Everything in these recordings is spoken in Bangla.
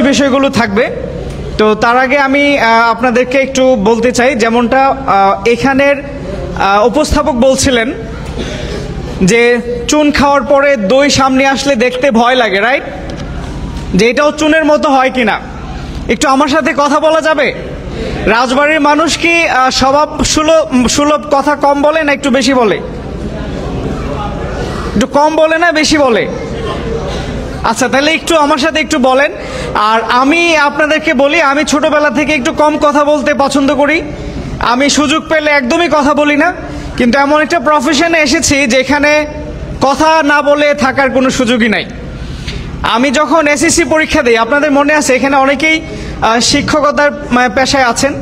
বিষয়গুলো থাকবে। তো তার আগে আমি আপনাদেরকে একটু বলতে চাই, যেমনটা এখানের উপস্থাপক বলছিলেন যে চুন খাওয়ার পরে দই সামনে আসলে দেখতে ভয় লাগে, রাইট? যে এটাও চুনের মতো হয় কিনা, একটু আমার সাথে কথা বলা যাবে? রাজবাড়ির মানুষ কি স্বভাব সুলভ কথা কম বলে না একটু বেশি বলে? একটু কম বলে না বেশি বলে? আচ্ছা, তাহলে একটু আমার সাথে একটু বলেন। আর আমি আপনাদেরকে বলি, আমি ছোটবেলা থেকে একটু কম কথা বলতে পছন্দ করি। আমি সুযোগ পেলে একদমই কথা বলি না, কিন্তু এমন একটা প্রফেশনে এসেছি যেখানে কথা না বলে থাকার কোনো সুযোগই নাই। আমি যখন এসএসসি পরীক্ষা দিই, আপনাদের মনে আছে এখানে অনেকেই শিক্ষকতার পেশায় আছেন।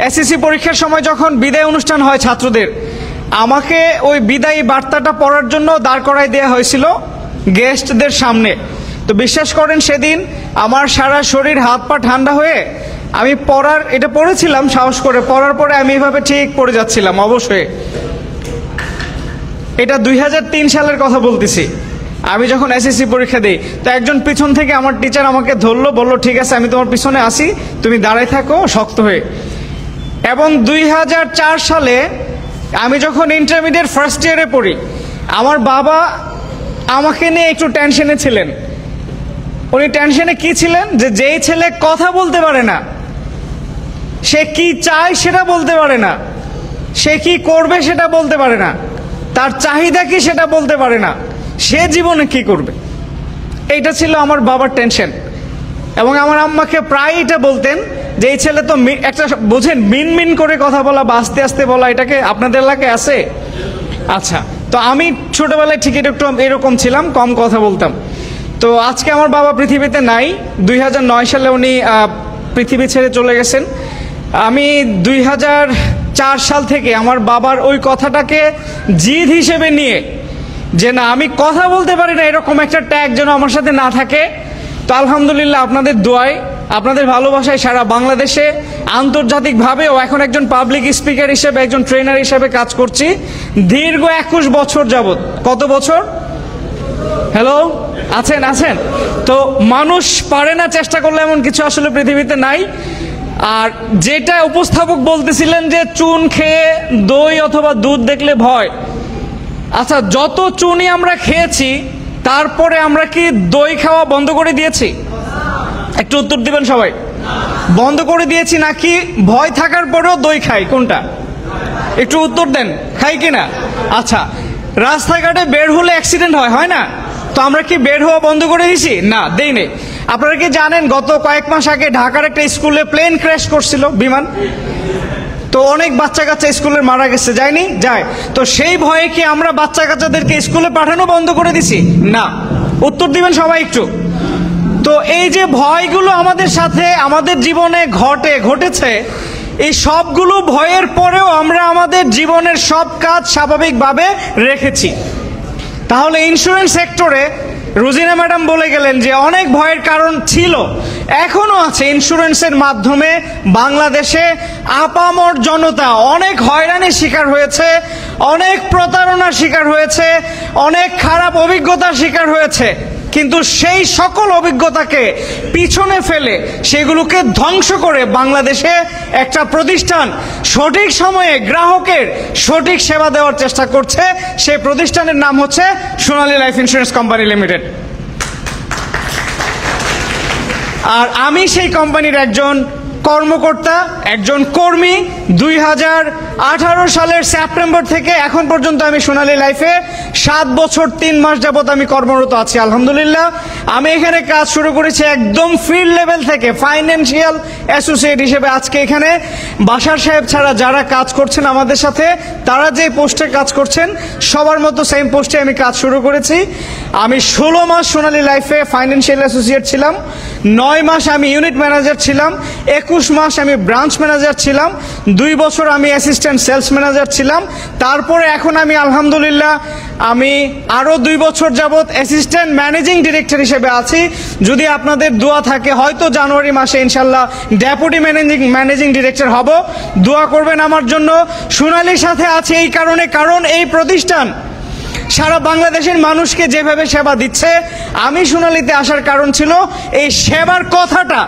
এসএসসি পরীক্ষার সময় যখন বিদায় অনুষ্ঠান হয় ছাত্রদের, আমাকে ওই বিদায়ী বার্তাটা পড়ার জন্য দাঁড় করায় দেওয়া হয়েছিল গেস্টদের সামনে। তো বিশ্বাস করেন, সেদিন আমার সারা শরীর হাত পা ঠান্ডা হয়ে আমি এটা পড়েছিলাম সাহস করে, পড়ার পরে আমি এভাবে ঠিক পড়ে যাচ্ছিলাম অবশ্যই। এটা 2003 সালের কথা বলতেছি, আমি যখন এসএসসি পরীক্ষা দিই। তো একজন পিছন থেকে আমার টিচার আমাকে ধরলো, বললো ঠিক আছে আমি তোমার পিছনে আসি, তুমি দাঁড়ায় থাকো শক্ত হয়ে। এবং 2004 সালে আমি যখন ইন্টারমিডিয়েট ফার্স্ট ইয়ারে পড়ি, আমার বাবা আমাকে নিয়ে একটু টেনশনে ছিলেন। উনি টেনশনে কি ছিলেন, যে যেই ছেলে কথা বলতে পারে না, সে কি চায় সেটা বলতে পারে না, সে কি করবে সেটা বলতে পারে না, তার চাহিদা কি সেটা বলতে পারে না, সে জীবনে কি করবে, এইটা ছিল আমার বাবার টেনশন। এবং আমার আম্মাকে প্রায় এটা বলতেন যে এই ছেলে তো একটা বোঝেন মিনমিন করে কথা বলা বা আস্তে আস্তে বলা, এটাকে আপনাদের এলাকায় আছে? আচ্ছা, তো আমি ছোটবেলায় ঠিক এরকম ছিলাম, কম কথা বলতাম। তো আজকে আমার বাবা পৃথিবীতে নাই, 2009 সালে উনি পৃথিবী ছেড়ে চলে গেছেন। আমি 2004 সাল থেকে আমার বাবার ওই কথাটাকে জিদ হিসেবে নিয়ে, যে না আমি কথা বলতে পারি না এরকম একটা ট্যাগ যেন আমার সাথে না থাকে। তো আলহামদুলিল্লাহ আপনাদের দোয়ায়, আপনাদের ভালোবাসায় সারা বাংলাদেশে আন্তর্জাতিকভাবেও এখন একজন পাবলিক স্পিকার হিসেবে, একজন ট্রেনার হিসেবে কাজ করছি দীর্ঘ 21 বছর যাবত। কত বছর? হ্যালো, আছেন? তো মানুষ পারে না, চেষ্টা করলে এমন কিছু আসলে পৃথিবীতে নাই। আর যেটা উপস্থাপক বলতেছিলেন যে চুন খেয়ে দই অথবা দুধ দেখলে ভয়, আচ্ছা যত চুনই আমরা খেয়েছি তারপরে আমরা কি দই খাওয়া বন্ধ করে দিয়েছি? একটু উত্তর দিবেন সবাই। বন্ধ করে দিয়েছি নাকি ভয় থাকার পরেও দই খাই? কোনটা? একটু উত্তর দেন, খাই কিনা? আচ্ছা, রাস্তাঘাটে বের হলে অ্যাক্সিডেন্ট হয় না? তো আমরা কি বের হওয়া বন্ধ করে দিয়েছি? না, দেই নেই। আপনারা কি জানেন গত কয়েক মাস আগে ঢাকার একটা স্কুলে প্লেন ক্র্যাশ করছিল, বিমান? তো অনেক বাচ্চা কাচ্চা স্কুলে মারা গেছে, যায়নি? যায়। তো সেই ভয়ে কি আমরা বাচ্চা কাচ্চাদেরকে স্কুলে পাঠানো বন্ধ করে দিছি? না। উত্তর দিবেন সবাই একটু। তো এই যে ভয়গুলো আমাদের সাথে আমাদের জীবনে ঘটেছে, এই সবগুলো ভয়ের পরেও আমরা আমাদের জীবনের সব কাজ স্বাভাবিকভাবে রেখেছি। তাহলে ইন্স্যুরেন্স সেক্টরে রোজিনা ম্যাডাম বলে গেলেন যে অনেক ভয়ের কারণ ছিল, এখনো আছে। ইন্স্যুরেন্সের মাধ্যমে বাংলাদেশে আপামর জনতা অনেক হয়রানির শিকার হয়েছে, অনেক প্রতারণার শিকার হয়েছে, অনেক খারাপ অভিজ্ঞতার শিকার হয়েছে। কিন্তু সেই সকল অভিজ্ঞতাকে পিছনে ফেলে, সেগুলোকে ধ্বংস করে বাংলাদেশে একটা প্রতিষ্ঠান সঠিক সময়ে গ্রাহকের সঠিক সেবা দেওয়ার চেষ্টা করছে। সেই প্রতিষ্ঠানের নাম হচ্ছে সোনালী লাইফ ইন্স্যুরেন্স কোম্পানি লিমিটেড। আর আমি সেই কোম্পানির একজন কর্মকর্তা, একজন কর্মী। 2018 সালের সেপ্টেম্বর থেকে এখন পর্যন্ত আমি সোনালী লাইফে 7 বছর 3 মাস যাবত আমি কর্মরত আছি। আলহামদুলিল্লাহ, আমি এখানে কাজ শুরু করেছি একদম ফিল্ড লেভেল থেকে, ফাইন্যান্সিয়াল অ্যাসোসিয়েট হিসেবে। আজকে এখানে বাশার সাহেব ছাড়া যারা কাজ করছেন আমাদের সাথে, তারা যে পোস্টে কাজ করছেন সবার মতো সেম পোস্টে আমি কাজ শুরু করেছি। আমি 16 মাস সোনালী লাইফে ফাইন্যান্সিয়াল অ্যাসোসিয়েট ছিলাম, 9 মাস আমি ইউনিট ম্যানেজার ছিলাম, 21 মাস আমি ব্রাঞ্চ ম্যানেজার ছিলাম, 2 বছর আমি অ্যাসিস্ট্যান্ট সেলস ম্যানেজার ছিলাম। তারপরে এখন আমি আলহামদুলিল্লাহ আমি আরও 2 বছর যাবৎ অ্যাসিস্ট্যান্ট ম্যানেজিং ডিরেক্টর হিসেবে আছি। যদি আপনাদের দোয়া থাকে হয়তো জানুয়ারি মাসে ইনশাল্লাহ ডেপুটি ম্যানেজিং ডিরেক্টর হব। দোয়া করবেন আমার জন্য। সোনালীর সাথে আছে এই কারণে, কারণ এই প্রতিষ্ঠান সারা বাংলাদেশের মানুষকে যেভাবে সেবা দিচ্ছে, আমি সোনালীতে আসার কারণ ছিল এই সেবার কথাটা,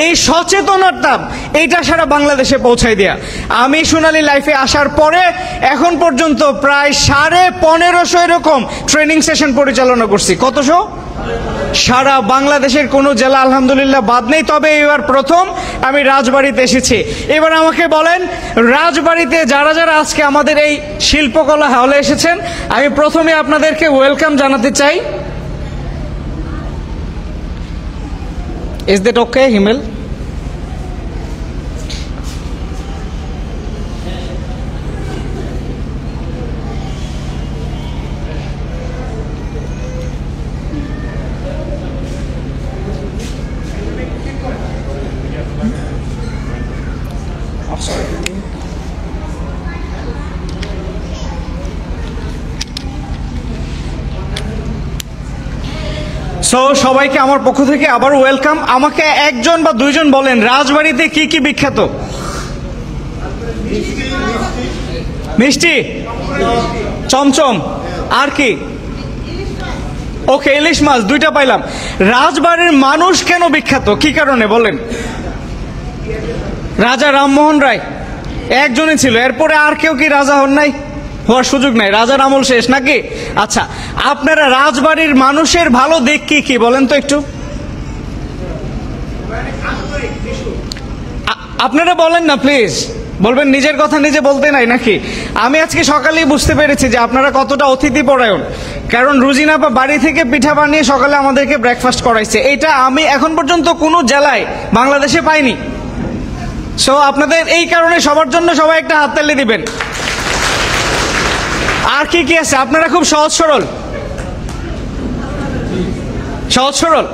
এই সচেতনতা, এইটা সারা বাংলাদেশে পৌঁছাই দেয়া। আমি সোনালী লাইফে আসার পরে এখন পর্যন্ত প্রায় 1550 এরকম ট্রেনিং সেশন পরিচালনা করছি। কতশো? সারা বাংলাদেশের কোনো জেলা আলহামদুলিল্লাহ বাদ নেই। তবে এবার প্রথম আমি রাজবাড়িতে এসেছি। এবার আমাকে বলেন, রাজবাড়িতে যারা যারা আজকে আমাদের এই শিল্পকলা হলে এসেছেন, আমি প্রথমে আপনাদেরকে ওয়েলকাম জানাতে চাই। Is that okay Himel? So সবাইকে আমার পক্ষ থেকে আবার ওয়েলকাম। আমাকে একজন বা দুইজন বলেন, রাজবাড়িতে কি কি বিখ্যাত? মিষ্টি, চমচম, আর কি? ওকে, ইলিশ মাছ, দুইটা পাইলাম। রাজবাড়ির মানুষ কেন বিখ্যাত, কি কারণে বলেন? রাজা রামমোহন রায় একজনই ছিল, এরপরে আর কেউ কি রাজা হন নাই? হওয়ার সুযোগ নাই, রাজার আমল শেষ নাকি? আচ্ছা, আপনারা রাজবাড়ির মানুষের ভালো দিক কি কি বলেন তো একটু? আপনারা বলেন না প্লিজ, বলবেন, নিজের কথা নিজে বলতে নাই নাকি? আমি আজকে সকালেই বুঝতে পেরেছি যে আপনারা কতটা অতিথি পরায়ণ, কারণ রুজিনা বা বাড়ি থেকে পিঠা বানিয়ে সকালে আমাদেরকে ব্রেকফাস্ট করাইছে। এটা আমি এখন পর্যন্ত কোনো জেলায় বাংলাদেশে পাইনি। সো আপনাদের এই কারণে সবার জন্য সবাই একটা হাততালি দিবেন। আর কি কি আছে? আপনারা খুব সহজ সরল, সহজ সরল।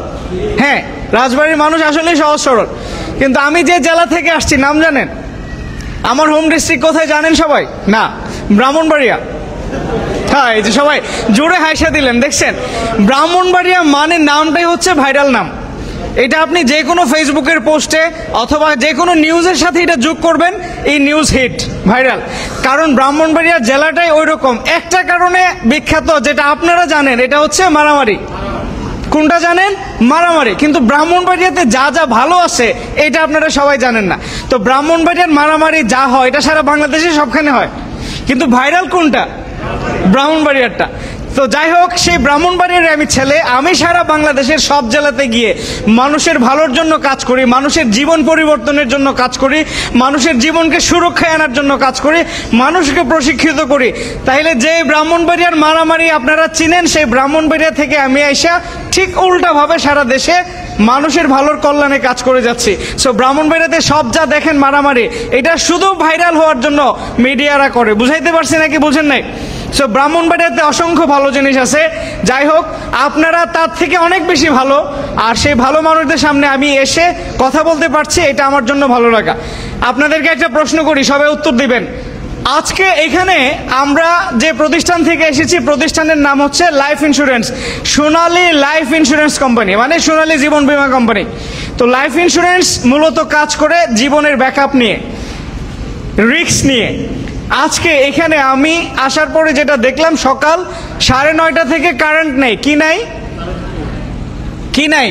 হ্যাঁ, রাজবাড়ির মানুষ আসলে সহজ সরল। কিন্তু আমি যে জেলা থেকে আসছি, নাম জানেন? আমার হোম ডিস্ট্রিক্ট কোথায় জানেন সবাই? না, ব্রাহ্মণবাড়িয়া। হ্যাঁ, এই যে সবাই জোরে হাসা দিলেন, দেখছেন? ব্রাহ্মণবাড়িয়া মানে নামটাই হচ্ছে ভাইরাল নাম। এটা আপনি যে কোনো ফেসবুকের পোস্টে অথবা যে কোনো নিউজের সাথে এটা যোগ করবেন, এই নিউজ হিট, ভাইরাল। কারণ ব্রাহ্মণবাড়িয়া জেলাটাই ওই রকম। একটা কারণে বিখ্যাত, যেটা আপনারা জানেন, এটা হচ্ছে মারামারি। কোনটা জানেন? মারামারি। কিন্তু ব্রাহ্মণবাড়িয়াতে যা যা ভালো আছে এটা আপনারা সবাই জানেন না। তো ব্রাহ্মণবাড়িয়ার মারামারি যা হয় এটা সারা বাংলাদেশে সবখানে হয়, কিন্তু ভাইরাল কোনটা? ব্রাহ্মণবাড়িয়ারটা। তো যাই হোক, সেই ব্রাহ্মণবাড়িয়ার আমি ছেলে। আমি সারা বাংলাদেশের সব জেলাতে গিয়ে মানুষের ভালোর জন্য কাজ করি, মানুষের জীবন পরিবর্তনের জন্য কাজ করি, মানুষের জীবনকে সুরক্ষায় আনার জন্য কাজ করি, মানুষকে প্রশিক্ষিত করি। তাইলে যে ব্রাহ্মণবাড়িয়ার মারামারি আপনারা চিনেন, সেই ব্রাহ্মণবাড়িয়া থেকে আমি আইসা ঠিক উল্টাভাবে সারা দেশে মানুষের ভালোর কল্যাণে কাজ করে যাচ্ছি। সো ব্রাহ্মণবাড়িয়াতে সব যা দেখেন মারামারি, এটা শুধু ভাইরাল হওয়ার জন্য মিডিয়ারা করে। বুঝাইতে পারছি নাকি বুঝেন নাই? সো ব্রাহ্মণবাড়িয়াতে অসংখ্য ভালো জিনিস আছে। যাই হোক, আপনারা তার থেকে অনেক বেশি ভালো, আর সেই ভালো মানুষদের সামনে আমি এসে কথা বলতে পারছি, এটা আমার জন্য ভালো লাগা। আপনাদেরকে একটা প্রশ্ন করি, সবাই উত্তর দিবেন। আজকে এখানে আমরা যে প্রতিষ্ঠান থেকে এসেছি, প্রতিষ্ঠানের নাম হচ্ছে লাইফ ইন্স্যুরেন্স, সোনালী লাইফ ইন্স্যুরেন্স কোম্পানি, মানে সোনালী জীবন বীমা কোম্পানি। তো লাইফ ইন্স্যুরেন্স মূলত কাজ করে জীবনের ব্যাকআপ নিয়ে, রিস্ক নিয়ে। আজকে এখানে আমি আসার পরে যেটা দেখলাম, সকাল 9:30 থেকে কারেন্ট নেই। কি নাই? কি নাই?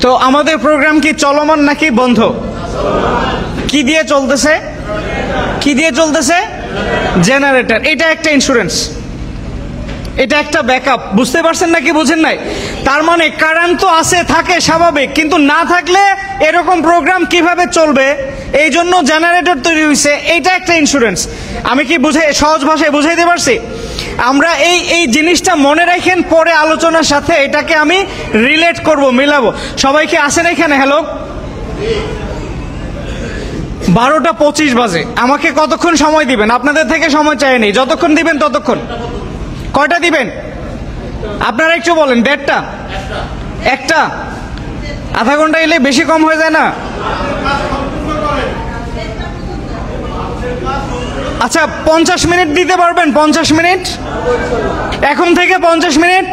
তো আমাদের প্রোগ্রাম কি চলমান নাকি বন্ধ? কি দিয়ে চলতেছে? কি দিয়ে চলতেছে? জেনারেটর। এটা একটা ইন্স্যুরেন্স, এটা একটা ব্যাকআপ। বুঝতে পারছেন নাকি বুঝেন নাই? তার মানে কারেন্ট তো আছে, থাকে, স্বাভাবিক, কিন্তু না থাকলে এরকম প্রোগ্রাম কিভাবে চলবে? এই জন্য জেনারেটর তৈরি হয়েছে। এটা একটা ইন্স্যুরেন্স। আমি কি সহজ ভাষায় বুঝাইতে পারছি? আমরা এই জিনিসটা মনে রাখেন, পরে আলোচনার সাথে এটাকে আমি রিলেট করব, মিলাবো। সবাইকে আসেন এখানে? হ্যালো, 12:25 বাজে। আমাকে কতক্ষণ সময় দিবেন? আপনাদের থেকে সময় চাই নেই, যতক্ষণ দিবেন ততক্ষণ। কয়টা দিবেন আপনারা একটু বলেন? 1.5টা? একটা? আধা ঘন্টা এলে বেশি কম হয়ে যায় না? আচ্ছা, 50 মিনিট দিতে পারবেন? 50 মিনিট এখন থেকে 50 মিনিট।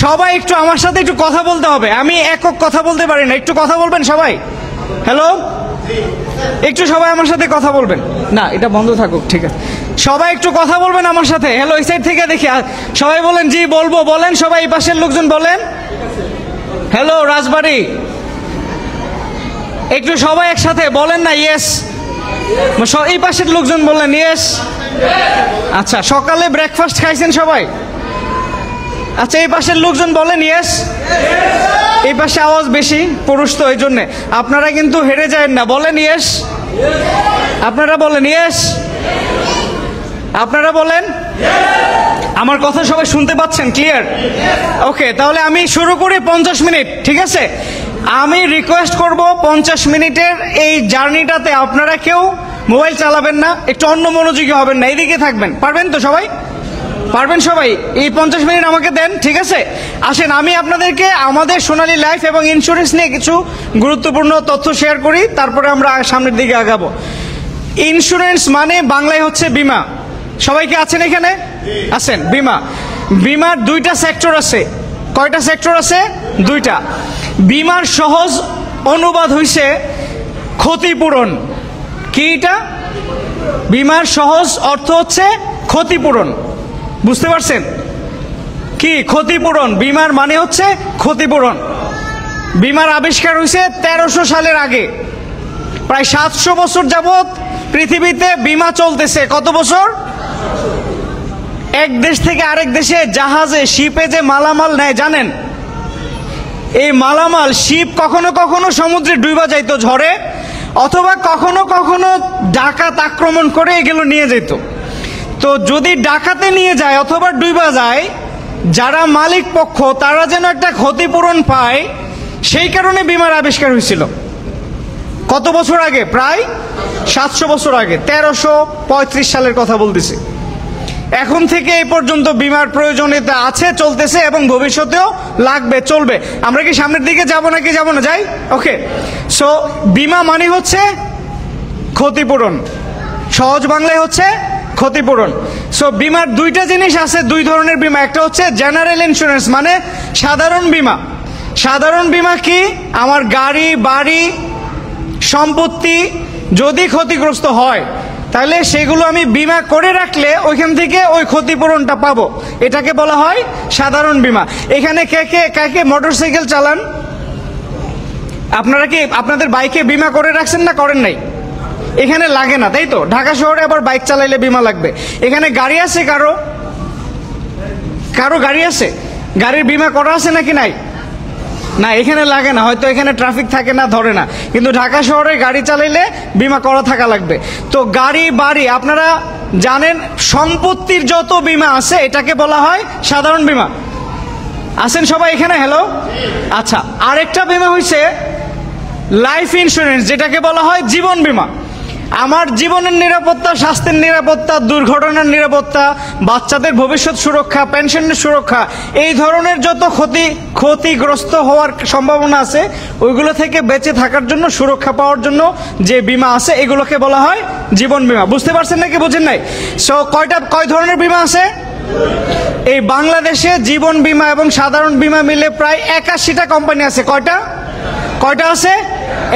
সবাই একটু আমার সাথে একটু কথা বলতে হবে। আমি একক কথা বলতে পারি না, একটু কথা বলবেন সবাই। হ্যালো, একটু সবাই আমার সাথে কথা বলবেন। না, এটা বন্ধ থাকুক, ঠিক আছে। সবাই একটু কথা বলবেন আমার সাথে। হ্যালো, এই সাইড থেকে দেখি সবাই বলেন জি বলবো, বলেন সবাই, এই পাশের লোকজন বলেন হ্যালো রাজবাড়ী, একটু সবাই একসাথে বলেন না ইয়েস। এই পাশের লোকজন বললেন ইয়েস। আচ্ছা, সকালে ব্রেকফাস্ট খাইছেন সবাই? আচ্ছা, এই পাশের লোকজন বলেন ইয়েস। এই পাশে আওয়াজ বেশি, পুরুষ তো এই জন্যে। আপনারা কিন্তু হেরে যায় না, বলেন ইয়েস। আপনারা বলেন ইয়েস। আপনারা বলেন। আমার কথা সবাই শুনতে পাচ্ছেন? ক্লিয়ার? ওকে, তাহলে আমি শুরু করি 50 মিনিট, ঠিক আছে? আমি রিকোয়েস্ট করব 50 মিনিটের এই জার্নিটাতে আপনারা কেউ মোবাইল চালাবেন না, একটু অন্য মনোযোগী হবেন না, এইদিকে থাকবেন। পারবেন তো সবাই? পারবেন সবাই? এই 50 মিনিট আমাকে দেন, ঠিক আছে? আসেন, আমি আপনাদেরকে আমাদের সোনালী লাইফ এবং ইন্স্যুরেন্স নিয়ে কিছু গুরুত্বপূর্ণ তথ্য শেয়ার করি, তারপরে আমরা সামনের দিকে আগাবো। ইন্স্যুরেন্স মানে বাংলায় হচ্ছে বিমা। সবাই কি আছেন এখানে? আছেন। বিমা, বিমার দুইটা সেক্টর আছে। কয়টা সেক্টর আছে? দুইটা। বিমার সহজ অনুবাদ হইছে ক্ষতিপূরণ। কি এটা? বিমার সহজ অর্থ হচ্ছে ক্ষতিপূরণ। বুঝতে পারছেন কি? ক্ষতিপূরণ, বিমার মানে হচ্ছে ক্ষতিপূরণ। বিমার আবিষ্কার হয়েছে 1300 সালের আগে। প্রায় 700 বছর যাবত পৃথিবীতে বিমা চলতেছে। কত বছর? এক দেশ থেকে আরেক দেশে জাহাজে, শিপে যে মালামাল নেয় জানেন? এই মালামাল শিপ কখনো কখনো সমুদ্রে ডুবা যাইতো ঝড়ে, অথবা কখনো কখনো ডাকাত আক্রমণ করে এগুলো নিয়ে যেত। তো যদি ডাকাতে নিয়ে যায় অথবা ডুবা যায়, যারা মালিক পক্ষ তারা যেন একটা ক্ষতিপূরণ পায়, সেই কারণে বিমার আবিষ্কার হয়েছিল। কত বছর আগে? প্রায় 700 বছর আগে, 1335 সালের কথা বলতেছি। এখন থেকে এই পর্যন্ত বিমার প্রয়োজনীয়তা আছে, চলতেছে এবং ভবিষ্যতেও লাগবে, চলবে। আমরা কি সামনের দিকে যাব নাকি যাব না? যাই। ওকে, সো বিমা মানে হচ্ছে ক্ষতিপূরণ, সহজ বাংলায় হচ্ছে ক্ষতিপূরণ। সো বিমার দুইটা জিনিস আছে, দুই ধরনের বিমা। একটা হচ্ছে জেনারেল ইন্স্যুরেন্স মানে সাধারণ বিমা। সাধারণ বিমা কি? আমার গাড়ি, বাড়ি, সম্পত্তি যদি ক্ষতিগ্রস্ত হয় তাহলে সেগুলো আমি বিমা করে রাখলে ওইখান থেকে ওই ক্ষতিপূরণটা পাবো, এটাকে বলা হয় সাধারণ বিমা। এখানে কে কে মোটরসাইকেল চালান? আপনারা কি আপনাদের বাইকে বিমা করে রাখছেন না করেন নাই? এখানে লাগে না, তাই তো? ঢাকা শহরে আবার বাইক চালাইলে বিমা লাগবে। এখানে গাড়ি আছে কারো? কারো গাড়ি আছে? গাড়ির বিমা করা আছে নাকি নাই? না, এখানে লাগে না, হয়তো এখানে ট্রাফিক থাকে না, ধরে না। কিন্তু ঢাকা শহরে গাড়ি চালাইলে বিমা করা থাকা লাগবে। তো গাড়ি, বাড়ি, আপনারা জানেন সম্পত্তির যত বিমা আছে এটাকে বলা হয় সাধারণ বিমা। আছেন সবাই এখানে? হ্যালো। আচ্ছা, আরেকটা বিমা হইছে লাইফ ইন্স্যুরেন্স, যেটাকে বলা হয় জীবন বিমা। আমার জীবনের নিরাপত্তা, স্বাস্থ্যের নিরাপত্তা, দুর্ঘটনার নিরাপত্তা, বাচ্চাদের ভবিষ্যৎ সুরক্ষা, পেনশনের সুরক্ষা, এই ধরনের যত ক্ষতিগ্রস্ত হওয়ার সম্ভাবনা আছে ওইগুলো থেকে বেঁচে থাকার জন্য, সুরক্ষা পাওয়ার জন্য যে বিমা আছে এগুলোকে বলা হয় জীবন বিমা। বুঝতে পারছেন নাকি বুঝেন নাই? সো কয় ধরনের বিমা আছে? এই বাংলাদেশে জীবন বিমা এবং সাধারণ বিমা মিলে প্রায় 81টা কোম্পানি আছে। কয়টা আছে?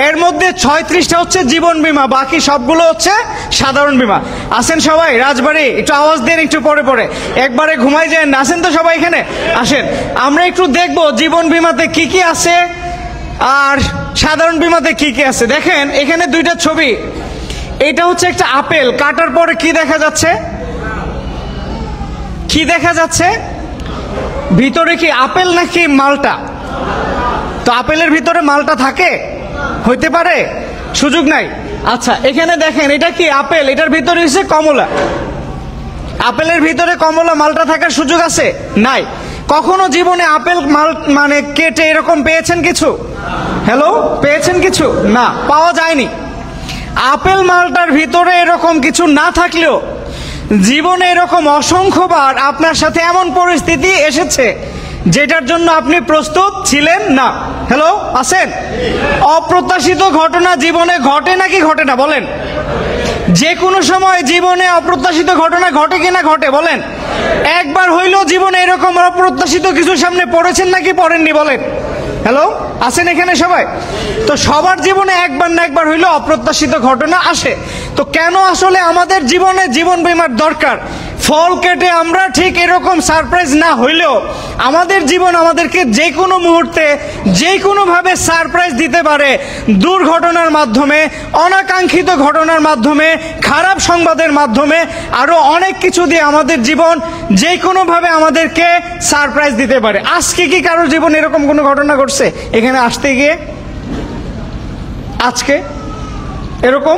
এর মধ্যে 36টা হচ্ছে জীবন বিমা, বাকি সবগুলো হচ্ছে সাধারণ বিমা। আছেন সবাই? রাজবাড়ী, একটু আওয়াজ দেন, একটু পরে একবারে ঘুমাই যায় না। আছেন তো সবাই এখানে? আসেন, আমরা একটু দেখবো জীবন বিমাতে কি কি আছে আর সাধারণ বিমাতে কি কি আছে। দেখেন এখানে দুইটা ছবি। এটা হচ্ছে একটা আপেল, কাটার পরে কি দেখা যাচ্ছে? কি দেখা যাচ্ছে? ভিতরে কি আপেল নাকি মালটা? তো আপেলের ভিতরে মালটা থাকে? হইতে পারে, সুযোগ নাই। আচ্ছা, এখানে দেখেন এটা কি আপেল, এটার ভিতরে হচ্ছে কমলা। আপেলের ভিতরে কমলা মালটা থাকার সুযোগ আছে? নাই। কখনো জীবনে আপেল মাল মানে কেটে এরকম পেয়েছেন কিছু? হ্যালো, পেয়েছেন কিছু? না, পাওয়া যায়নি। আপেল মালটার ভিতরে এরকম কিছু না থাকলেও জীবনে এরকম অসংখ্যবার আপনার সাথে এমন পরিস্থিতি এসেছে যেটার জন্য আপনি প্রস্তুত ছিলেন না। হ্যালো, আছেন? অপ্রত্যাশিত ঘটনা জীবনে ঘটে নাকি ঘটে না? বলেন। যে কোনো সময় জীবনে অপ্রত্যাশিত ঘটনা ঘটে কিনা ঘটে? বলেন। একবার হইলেও জীবনে এরকম অপ্রত্যাশিত কিছু সামনে পড়েছেন নাকি পড়েননি? বলেন। হ্যালো, আছেন এখানে সবাই? তো সবার জীবনে একবার না একবার হইলেও অপ্রত্যাশিত ঘটনা আসে। তো কেন আসলে আমাদের জীবনে জীবন বীমার দরকার? ফল কেটে আমরা ঠিক এরকম সারপ্রাইজ না হইলেও আমাদের জীবন আমাদেরকে যে কোনো মুহূর্তে যে কোনোভাবে সারপ্রাইজ দিতে পারে। দুর্ঘটনার মাধ্যমে, অনাকাঙ্ক্ষিত ঘটনার মাধ্যমে, খারাপ সংবাদের মাধ্যমে, আরো অনেক কিছু দিয়ে আমাদের জীবন যে কোনোভাবে আমাদেরকে সারপ্রাইজ দিতে পারে। আজকে কি কারোর জীবন এরকম কোনো ঘটনা ঘটছে এখানে আসতে গিয়ে? আজকে এরকম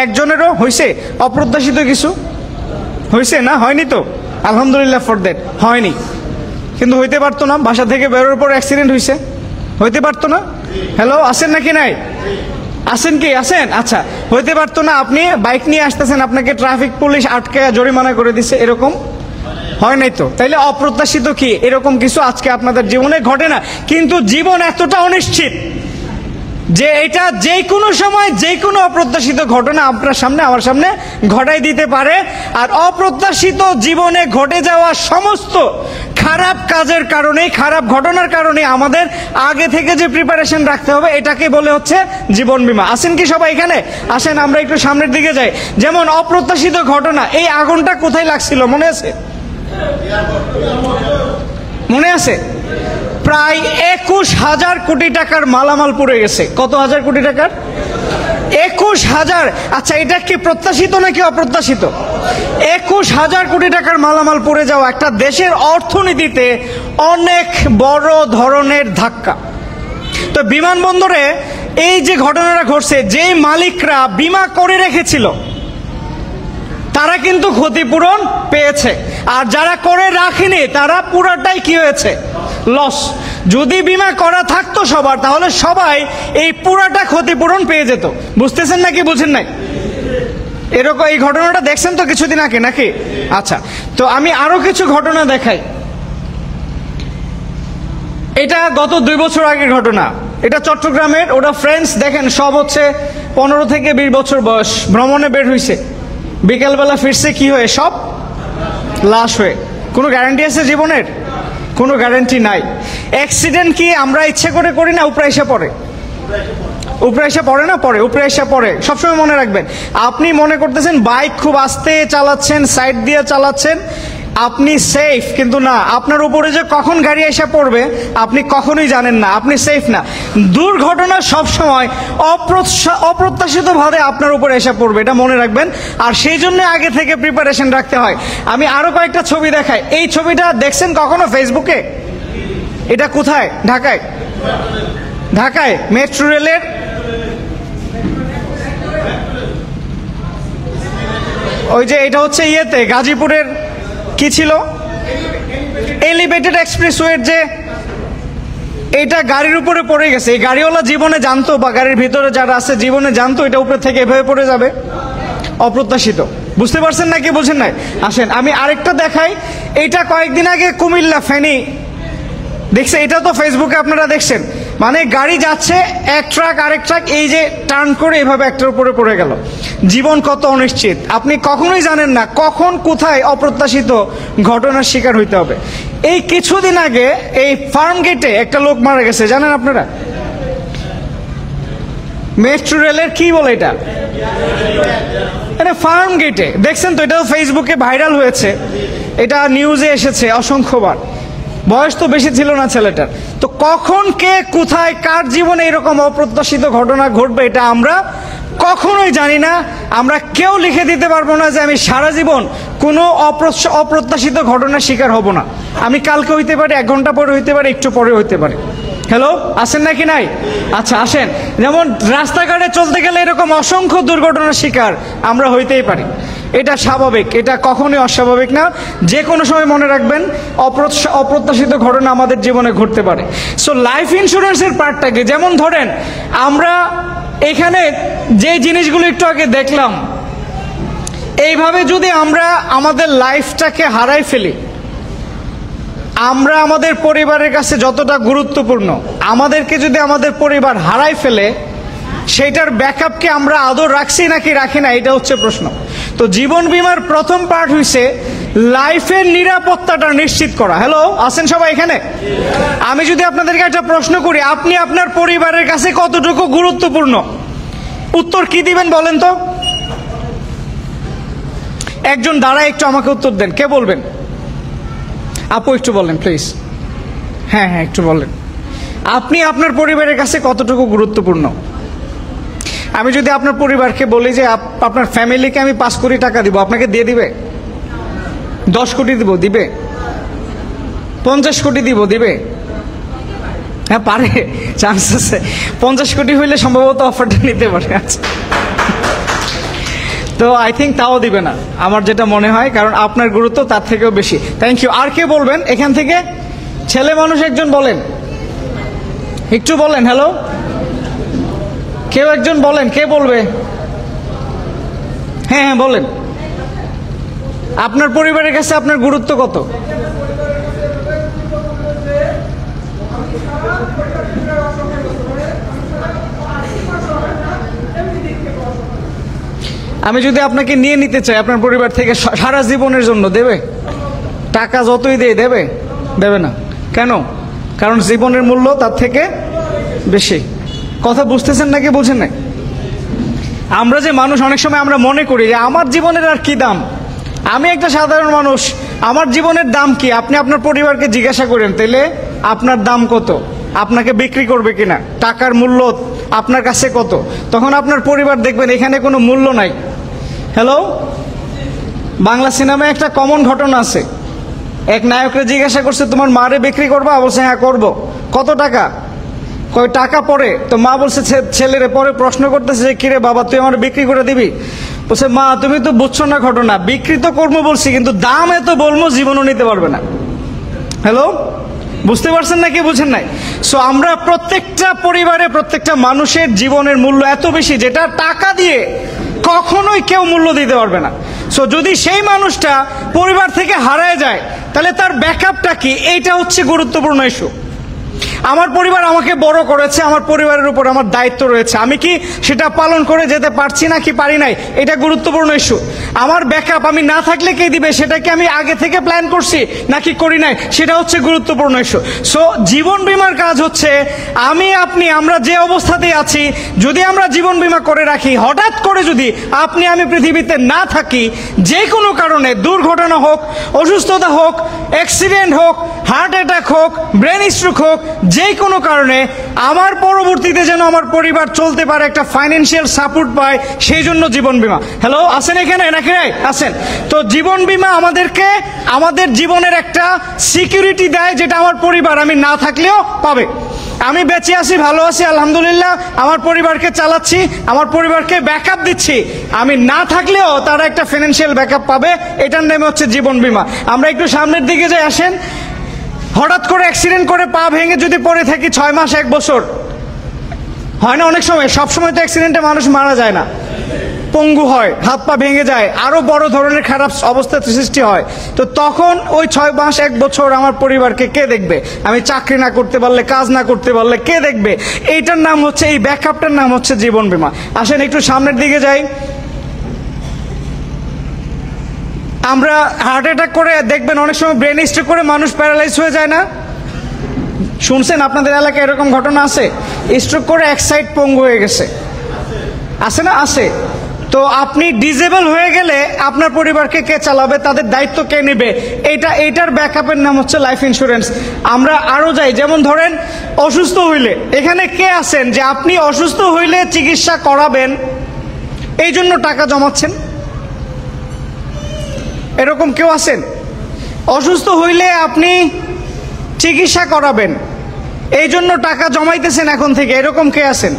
একজনেরও হয়েছে অপ্রত্যাশিত কিছু? হয়েছে না? হয়নি তো, আলহামদুলিল্লাহ ফর দ্যাট। হয়নি, কিন্তু হইতে পারতো না? বাসা থেকে বেরোর পর অ্যাক্সিডেন্ট হয়েছে, হইতে পারতো না? হ্যালো, আসেন নাকি নাই? আসেন কি? আসেন। আচ্ছা, হইতে পারতো না? আপনি বাইক নিয়ে আসতেছেন, আপনাকে ট্রাফিক পুলিশ আটকে জরিমানা করে দিছে, এরকম হয় নাই তো? তাইলে অপ্রত্যাশিত কি এরকম কিছু আজকে আপনাদের জীবনে ঘটে না? কিন্তু জীবন এতটা অনিশ্চিত যে এটা যে কোনো সময় যে কোনো অপ্রত্যাশিত ঘটনা আপনার সামনে আমার সামনে ঘটাই দিতে পারে। আর অপ্রত্যাশিত জীবনে ঘটে যাওয়া সমস্ত খারাপ কাজের কারণে, খারাপ ঘটনার কারণে আমাদের আগে থেকে যে প্রিপারেশন রাখতে হবে এটাকে বলে হচ্ছে জীবন বীমা। আসেন কি সবাই এখানে? আসেন আমরা একটু সামনের দিকে যাই। যেমন অপ্রত্যাশিত ঘটনা, এই আগুনটা কোথায় লাগছিল মনে আছে? মনে আছে? প্রায় 21,000 কোটি টাকার মালামাল পড়ে গেছে। কত হাজার কোটি টাকার? 21,000। আচ্ছা, এটা কি প্রত্যাশিত নাকি অপ্রত্যাশিত? 21,000 কোটি টাকার মালামাল পড়ে যাওয়া একটা দেশের অর্থনীতিতে অনেক বড় ধরনের ধাক্কা। তো বিমানবন্দরে এই যে ঘটনাটা ঘটছে, যেই মালিকরা বিমা করে রেখেছিল তারা কিন্তু ক্ষতিপূরণ পেয়েছে, আর যারা করে রাখেনি তারা পুরাটাই কি হয়েছে? লস। যদি বিমা করা থাকতো সবার, তাহলে সবাই এই পুরাটা ক্ষতিপূরণ পেয়ে যেত। বুঝতেছেন নাকি বুঝেন নাই? এরকম এই ঘটনাটা দেখছেন তো কিছুদিন আগে নাকি? আচ্ছা, তো আমি আরো কিছু ঘটনা দেখাই। এটা গত 2 বছর আগের ঘটনা। এটা চট্টগ্রামের। ওরা ফ্রেন্ডস, দেখেন সব হচ্ছে 15 থেকে 20 বছর বয়স, ভ্রমণে বের হয়েছে। বিকেলবেলা ফিরছে কি হয়ে? সব লাশ হয়ে। কোনো গ্যারান্টি আছে জীবনের? কোনো গ্যারান্টি নাই। অ্যাক্সিডেন্ট কি আমরা ইচ্ছে করে করি না উপরে এসে পড়ে? উপরে এসে পড়ে না? পড়ে, উপরে এসে পড়ে। সবসময় মনে রাখবেন, আপনি মনে করতেছেন বাইক খুব আস্তে চালাচ্ছেন, সাইড দিয়ে চালাচ্ছেন, আপনি সেফ, কিন্তু না, আপনার উপরে যে কখন গাড়ি এসে পড়বে আপনি কখনোই জানেন না, আপনি সেফ না। দুর্ঘটনা সবসময় অপ্রত্যাশিতভাবে আপনার উপরে এসে পড়বে, এটা মনে রাখবেন। আর সেই জন্য আগে থেকে প্রিপারেশন রাখতে হয়। আমি আরো কয়েকটা ছবি দেখাই। এই ছবিটা দেখছেন কখনো ফেসবুকে? এটা কোথায়? ঢাকায়। ঢাকায় মেট্রো রেলের ওই যে, এটা হচ্ছে ইয়েতে গাজীপুরের কি ছিল, এলিভেটেড এক্সপ্রেসওয়ের যে এটা গাড়ির উপরে পড়ে গেছে। এই গাড়িওয়ালা জীবনে জানতো, বা গাড়ির ভিতরে যারা আছে জীবনে জানতো এটা উপরে থেকে এভাবে পড়ে যাবে? অপ্রত্যাশিত। বুঝতে পারছেন নাকি বুঝেন নাই? আসেন আমি আরেকটা দেখাই। এটা কয়েকদিন আগে কুমিল্লা ফেনী দেখছে, এটা তো ফেসবুকে আপনারা দেখছেন। মানে গাড়ি যাচ্ছে, এক ট্রাক আরেক ট্রাক এই যে টার্ন করে এভাবে একটার উপরে পড়ে গেল। জীবন কত অনিশ্চিত, আপনি কখনোই জানেন না কখন কোথায় অপ্রত্যাশিত ঘটনার শিকার হইতে হবে। এই কিছুদিন আগে এই ফার্ম গেটে একটা লোক মারা গেছে, জানেন আপনারা? মেট্রো রেলের কি বলে এটা, ফার্ম গেটে দেখছেন তো? এটাও ফেসবুকে ভাইরাল হয়েছে, এটা নিউজে এসেছে অসংখ্যবার। বয়স তো বেশি ছিল না ছেলেটার। তো কখন কে কোথায় কার জীবনে এরকম অপ্রত্যাশিত ঘটনা ঘটবে এটা আমরা কখনোই জানি না। আমরা কেউ লিখে দিতে পারবো না যে আমি সারা জীবন কোনো অপ্রত্যাশিত ঘটনার শিকার হব না। আমি কালকে হইতে পারি, 1 ঘন্টা পরে হইতে পারে, একটু পরে হইতে পারে। হ্যালো, আসেন নাকি নাই? আচ্ছা আসেন। যেমন রাস্তাঘাটে চলতে গেলে এরকম অসংখ্য দুর্ঘটনার শিকার আমরা হইতেই পারি, এটা স্বাভাবিক, এটা কখনোই অস্বাভাবিক না। যে কোনো সময় মনে রাখবেন অপ্রত্যাশিত ঘটনা আমাদের জীবনে ঘটতে পারে। সো লাইফ ইন্স্যুরেন্সের পার্টটাকে, যেমন ধরেন আমরা এখানে যে জিনিসগুলো একটু আগে দেখলাম, এইভাবে যদি আমরা আমাদের লাইফটাকে হারাই ফেলি, আমরা আমাদের পরিবারের কাছে যতটা গুরুত্বপূর্ণ, আমাদেরকে যদি আমাদের পরিবার হারাই ফেলে, সেইটার ব্যাকআপকে আমরা আদৌ রাখছি নাকি রাখি না, এটা হচ্ছে প্রশ্ন। তো জীবন বীমার প্রথম পার্ট হইছে লাইফের নিরাপত্তাটা নিশ্চিত করা। হ্যালো, আছেন সবাই এখানে? আমি যদি আপনাদেরকে একটা প্রশ্ন করি, আপনি আপনার পরিবারের কাছে কতটুকু গুরুত্বপূর্ণ, উত্তর কি দিবেন বলেন তো? একজন দাঁড়ায়, একটু আমাকে উত্তর দেন। কে বলবেন? আপু একটু বলেন প্লিজ। হ্যাঁ হ্যাঁ, একটু বলেন। আপনি আপনার পরিবারের কাছে কতটুকু গুরুত্বপূর্ণ? আমি যদি আপনার পরিবারকে বলি যে আপনার ফ্যামিলিকে আমি 5 কোটি টাকা দিব, আপনাকে দিয়ে দিবে? 10 কোটি দিব, দিবে? 50 কোটি দিব, দিবে? হ্যাঁ পারে, চান্স আছে। 50 কোটি হইলে সম্ভবত অফারটা নিতে পারে। আচ্ছা, তো আই থিঙ্ক তাও দিবে না, আমার যেটা মনে হয়, কারণ আপনার গুরুত্ব তার থেকেও বেশি। Thank you. আর কে বলবেন এখান থেকে? ছেলে মানুষ একজন বলেন, একটু বলেন। হ্যালো, কেউ একজন বলেন, কে বলবে? হ্যাঁ হ্যাঁ বলেন। আপনার পরিবারের কাছে আপনার গুরুত্ব কত? আমি যদি আপনাকে নিয়ে নিতে চাই আপনার পরিবার থেকে সারা জীবনের জন্য, দেবে? টাকা যতই দিয়ে দেবে? দেবে না। কেন? কারণ জীবনের মূল্য তার থেকে বেশি। কথা বুঝতেছেন নাকি বুঝেন না? আমরা যে মানুষ, অনেক সময় আমরা মনে করি যে আমার জীবনের আর কি দাম, আমি একটা সাধারণ মানুষ, আমার জীবনের দাম কি? আপনি আপনার পরিবারকে জিজ্ঞাসা করেন, তাহলে আপনার দাম কত, আপনাকে বিক্রি করবে কিনা, টাকার মূল্য আপনার কাছে কত, তখন আপনার পরিবার দেখবেন এখানে কোনো মূল্য নাই। হ্যালো, বাংলা সিনেমায় একটা কমন ঘটনা আছে। এক নায়ককে জিজ্ঞাসা করছে, তোমার মারে বিক্রি করবা? বলছে হ্যাঁ করবো। কত টাকা? কয় টাকা পরে। তো মা বলছে, ছেলেরে পরে প্রশ্ন করতেছে যে কিরে বাবা, তুই আমার বিক্রি করে দিবি? বলছে মা তুমি তো বুঝছো না ঘটনা, বিক্রি তো করবো বলছি, কিন্তু দাম এত বলবো জীবনও নিতে পারবে না। হ্যালো, বুঝতে পারছেন নাকি বুঝেন নাই? সো আমরা প্রত্যেকটা পরিবারে, প্রত্যেকটা মানুষের জীবনের মূল্য এত বেশি, যেটা টাকা দিয়ে কখনোই কেউ মূল্য দিতে পারবে না। সো যদি সেই মানুষটা পরিবার থেকে হারায় যায়, তাহলে তার ব্যাকআপটা কি? এইটা হচ্ছে গুরুত্বপূর্ণ ইস্যু। আমার পরিবার আমাকে বড় করেছে, আমার পরিবারের উপর আমার দায়িত্ব রয়েছে, আমি কি সেটা পালন করে যেতে পারছি না কি পারি নাই, এটা গুরুত্বপূর্ণ ইস্যু। আমার ব্যাকআপ আমি না থাকলে কে দিবে, সেটা কি আমি আগে থেকে প্ল্যান করছি নাকি করি নাই, সেটা হচ্ছে গুরুত্বপূর্ণ ইস্যু। সো জীবন বীমার কাজ হচ্ছে, আমি আপনি আমরা যে অবস্থাতেই আছি, যদি আমরা জীবন বীমা করে রাখি, হঠাৎ করে যদি আপনি আমি পৃথিবীতে না থাকি, যে কোনো কারণে, দুর্ঘটনা হোক, অসুস্থতা হোক, অ্যাক্সিডেন্ট হোক, হার্ট অ্যাটাক হোক, ব্রেন স্ট্রোক হোক, যে কোনো কারণে আমার পরবর্তীতে যেন আমার পরিবার চলতে পারে, একটা ফাইন্যান্সিয়াল সাপোর্ট পায়, সেই জন্য জীবন বীমা। হ্যালো, আছেন এখানে নাকি আছেন? তো জীবন বীমা আমাদেরকে আমাদের জীবনের একটা সিকিউরিটি দেয়, যেটা আমার পরিবার আমি না থাকলেও পাবে। আমি বেঁচে আছি, ভালো আছি, আলহামদুলিল্লাহ, আমার পরিবারকে চালাচ্ছি, আমার পরিবারকে ব্যাকআপ দিচ্ছি, আমি না থাকলেও তারা একটা ফাইন্যান্সিয়াল ব্যাকআপ পাবে, এটার নাম হচ্ছে জীবন বীমা। আমরা একটু সামনের দিকে যাই, আসেন। হঠাৎ করে অ্যাক্সিডেন্ট করে পা ভেঙে যদি পড়ে থাকি 6 মাস 1 বছর, হয় না অনেক সময়? সব সময় তো অ্যাক্সিডেন্টে মানুষ মারা যায় না, পঙ্গু হয়, হাত পা ভেঙে যায়, আরো বড় ধরনের খারাপ অবস্থার সৃষ্টি হয়। তো তখন ওই 6 মাস 1 বছর আমার পরিবারকে কে দেখবে? আমি চাকরি না করতে পারলে, কাজ না করতে পারলে কে দেখবে? এইটার নাম হচ্ছে, এই ব্যাকআপটার নাম হচ্ছে জীবন বীমা। আসেন একটু সামনের দিকে যাই। আমরা হার্ট অ্যাটাক করে দেখবেন অনেক সময় ব্রেন স্ট্রোক করে মানুষ প্যারালাইজ হয়ে যায় না? শুনছেন আপনাদের এলাকায় এরকম ঘটনা আছে? স্ট্রোক করে এক সাইড পঙ্গু হয়ে গেছে, আছে না? আছে। তো আপনি ডিজেবল হয়ে গেলে আপনার পরিবারকে কে চালাবে, তাদের দায়িত্ব কে নেবে? এইটার ব্যাকআপের নাম হচ্ছে লাইফ ইন্স্যুরেন্স। আমরা আরো যাই, যেমন ধরেন অসুস্থ হইলে, এখানে কে আছেন যে আপনি অসুস্থ হইলে চিকিৎসা করাবেন, এই জন্য টাকা জমাচ্ছেন? এরকম কেউ আছেন? অসুস্থ হইলে আপনি চিকিৎসা করাবেন, এই জন্য টাকা জমাইতেছেন এখন থেকে, এরকম কে আছেন?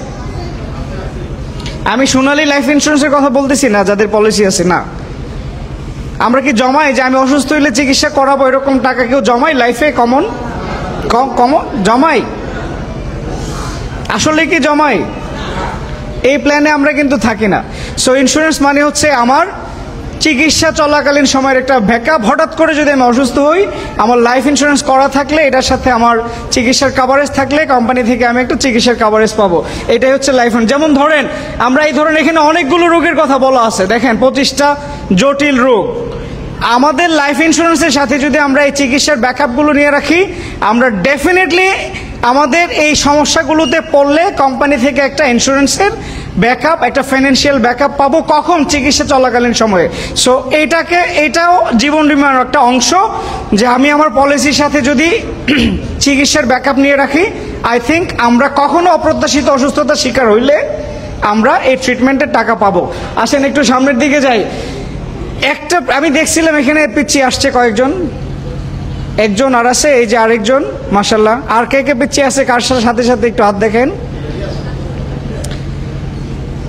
আমি সোনালী লাইফ ইন্স্যুরেন্সের কথা বলতেছি না, যাদের পলিসি আছে না। আমরা কি জমাই যে আমি অসুস্থ হইলে চিকিৎসা করাবো, এরকম টাকা কেউ জমাই লাইফে? কমন জমাই? আসলে কি জমাই? এই প্ল্যানে আমরা কিন্তু থাকি না। সো ইন্স্যুরেন্স মানে হচ্ছে আমার চিকিৎসা চলাকালীন সময়ের একটা ব্যাকআপ। হঠাৎ করে যদি আমি অসুস্থ হই, আমার লাইফ ইন্স্যুরেন্স করা থাকলে, এটার সাথে আমার চিকিৎসার কাভারেজ থাকলে কোম্পানি থেকে আমি একটু চিকিৎসার কাভারেজ পাবো, এটাই হচ্ছে লাইফ ইন্স্যুরেন্স। যেমন ধরেন আমরা এই ধরেন এখানে অনেকগুলো রোগের কথা বলা আছে, দেখেন 25টা জটিল রোগ। আমাদের লাইফ ইন্স্যুরেন্সের সাথে যদি আমরা এই চিকিৎসার ব্যাকআপগুলো নিয়ে রাখি, আমরা ডেফিনেটলি আমাদের এই সমস্যাগুলোতে পড়লে কোম্পানি থেকে একটা ইন্স্যুরেন্সের ব্যাকআপ, একটা ফাইন্যান্সিয়াল ব্যাকআপ পাবো কখন, চিকিৎসা চলাকালীন সময়ে। সো এটাও জীবন বীমার একটা অংশ, যে আমি আমার পলিসির সাথে যদি চিকিৎসার ব্যাকআপ নিয়ে রাখি, আই থিঙ্ক আমরা কখনো অপ্রত্যাশিত অসুস্থতার শিকার হইলে আমরা এই ট্রিটমেন্টের টাকা পাবো। আসেন একটু সামনের দিকে যাই। একটা আমি দেখছিলাম এখানে পিছিয়ে আসছে কয়েকজন, একজন আর আছে, এই যে আরেকজন, মাশাল্লাহ। আর কে কে পিছিয়ে আছে কার সাথে সাথে একটু হাত দেখেন।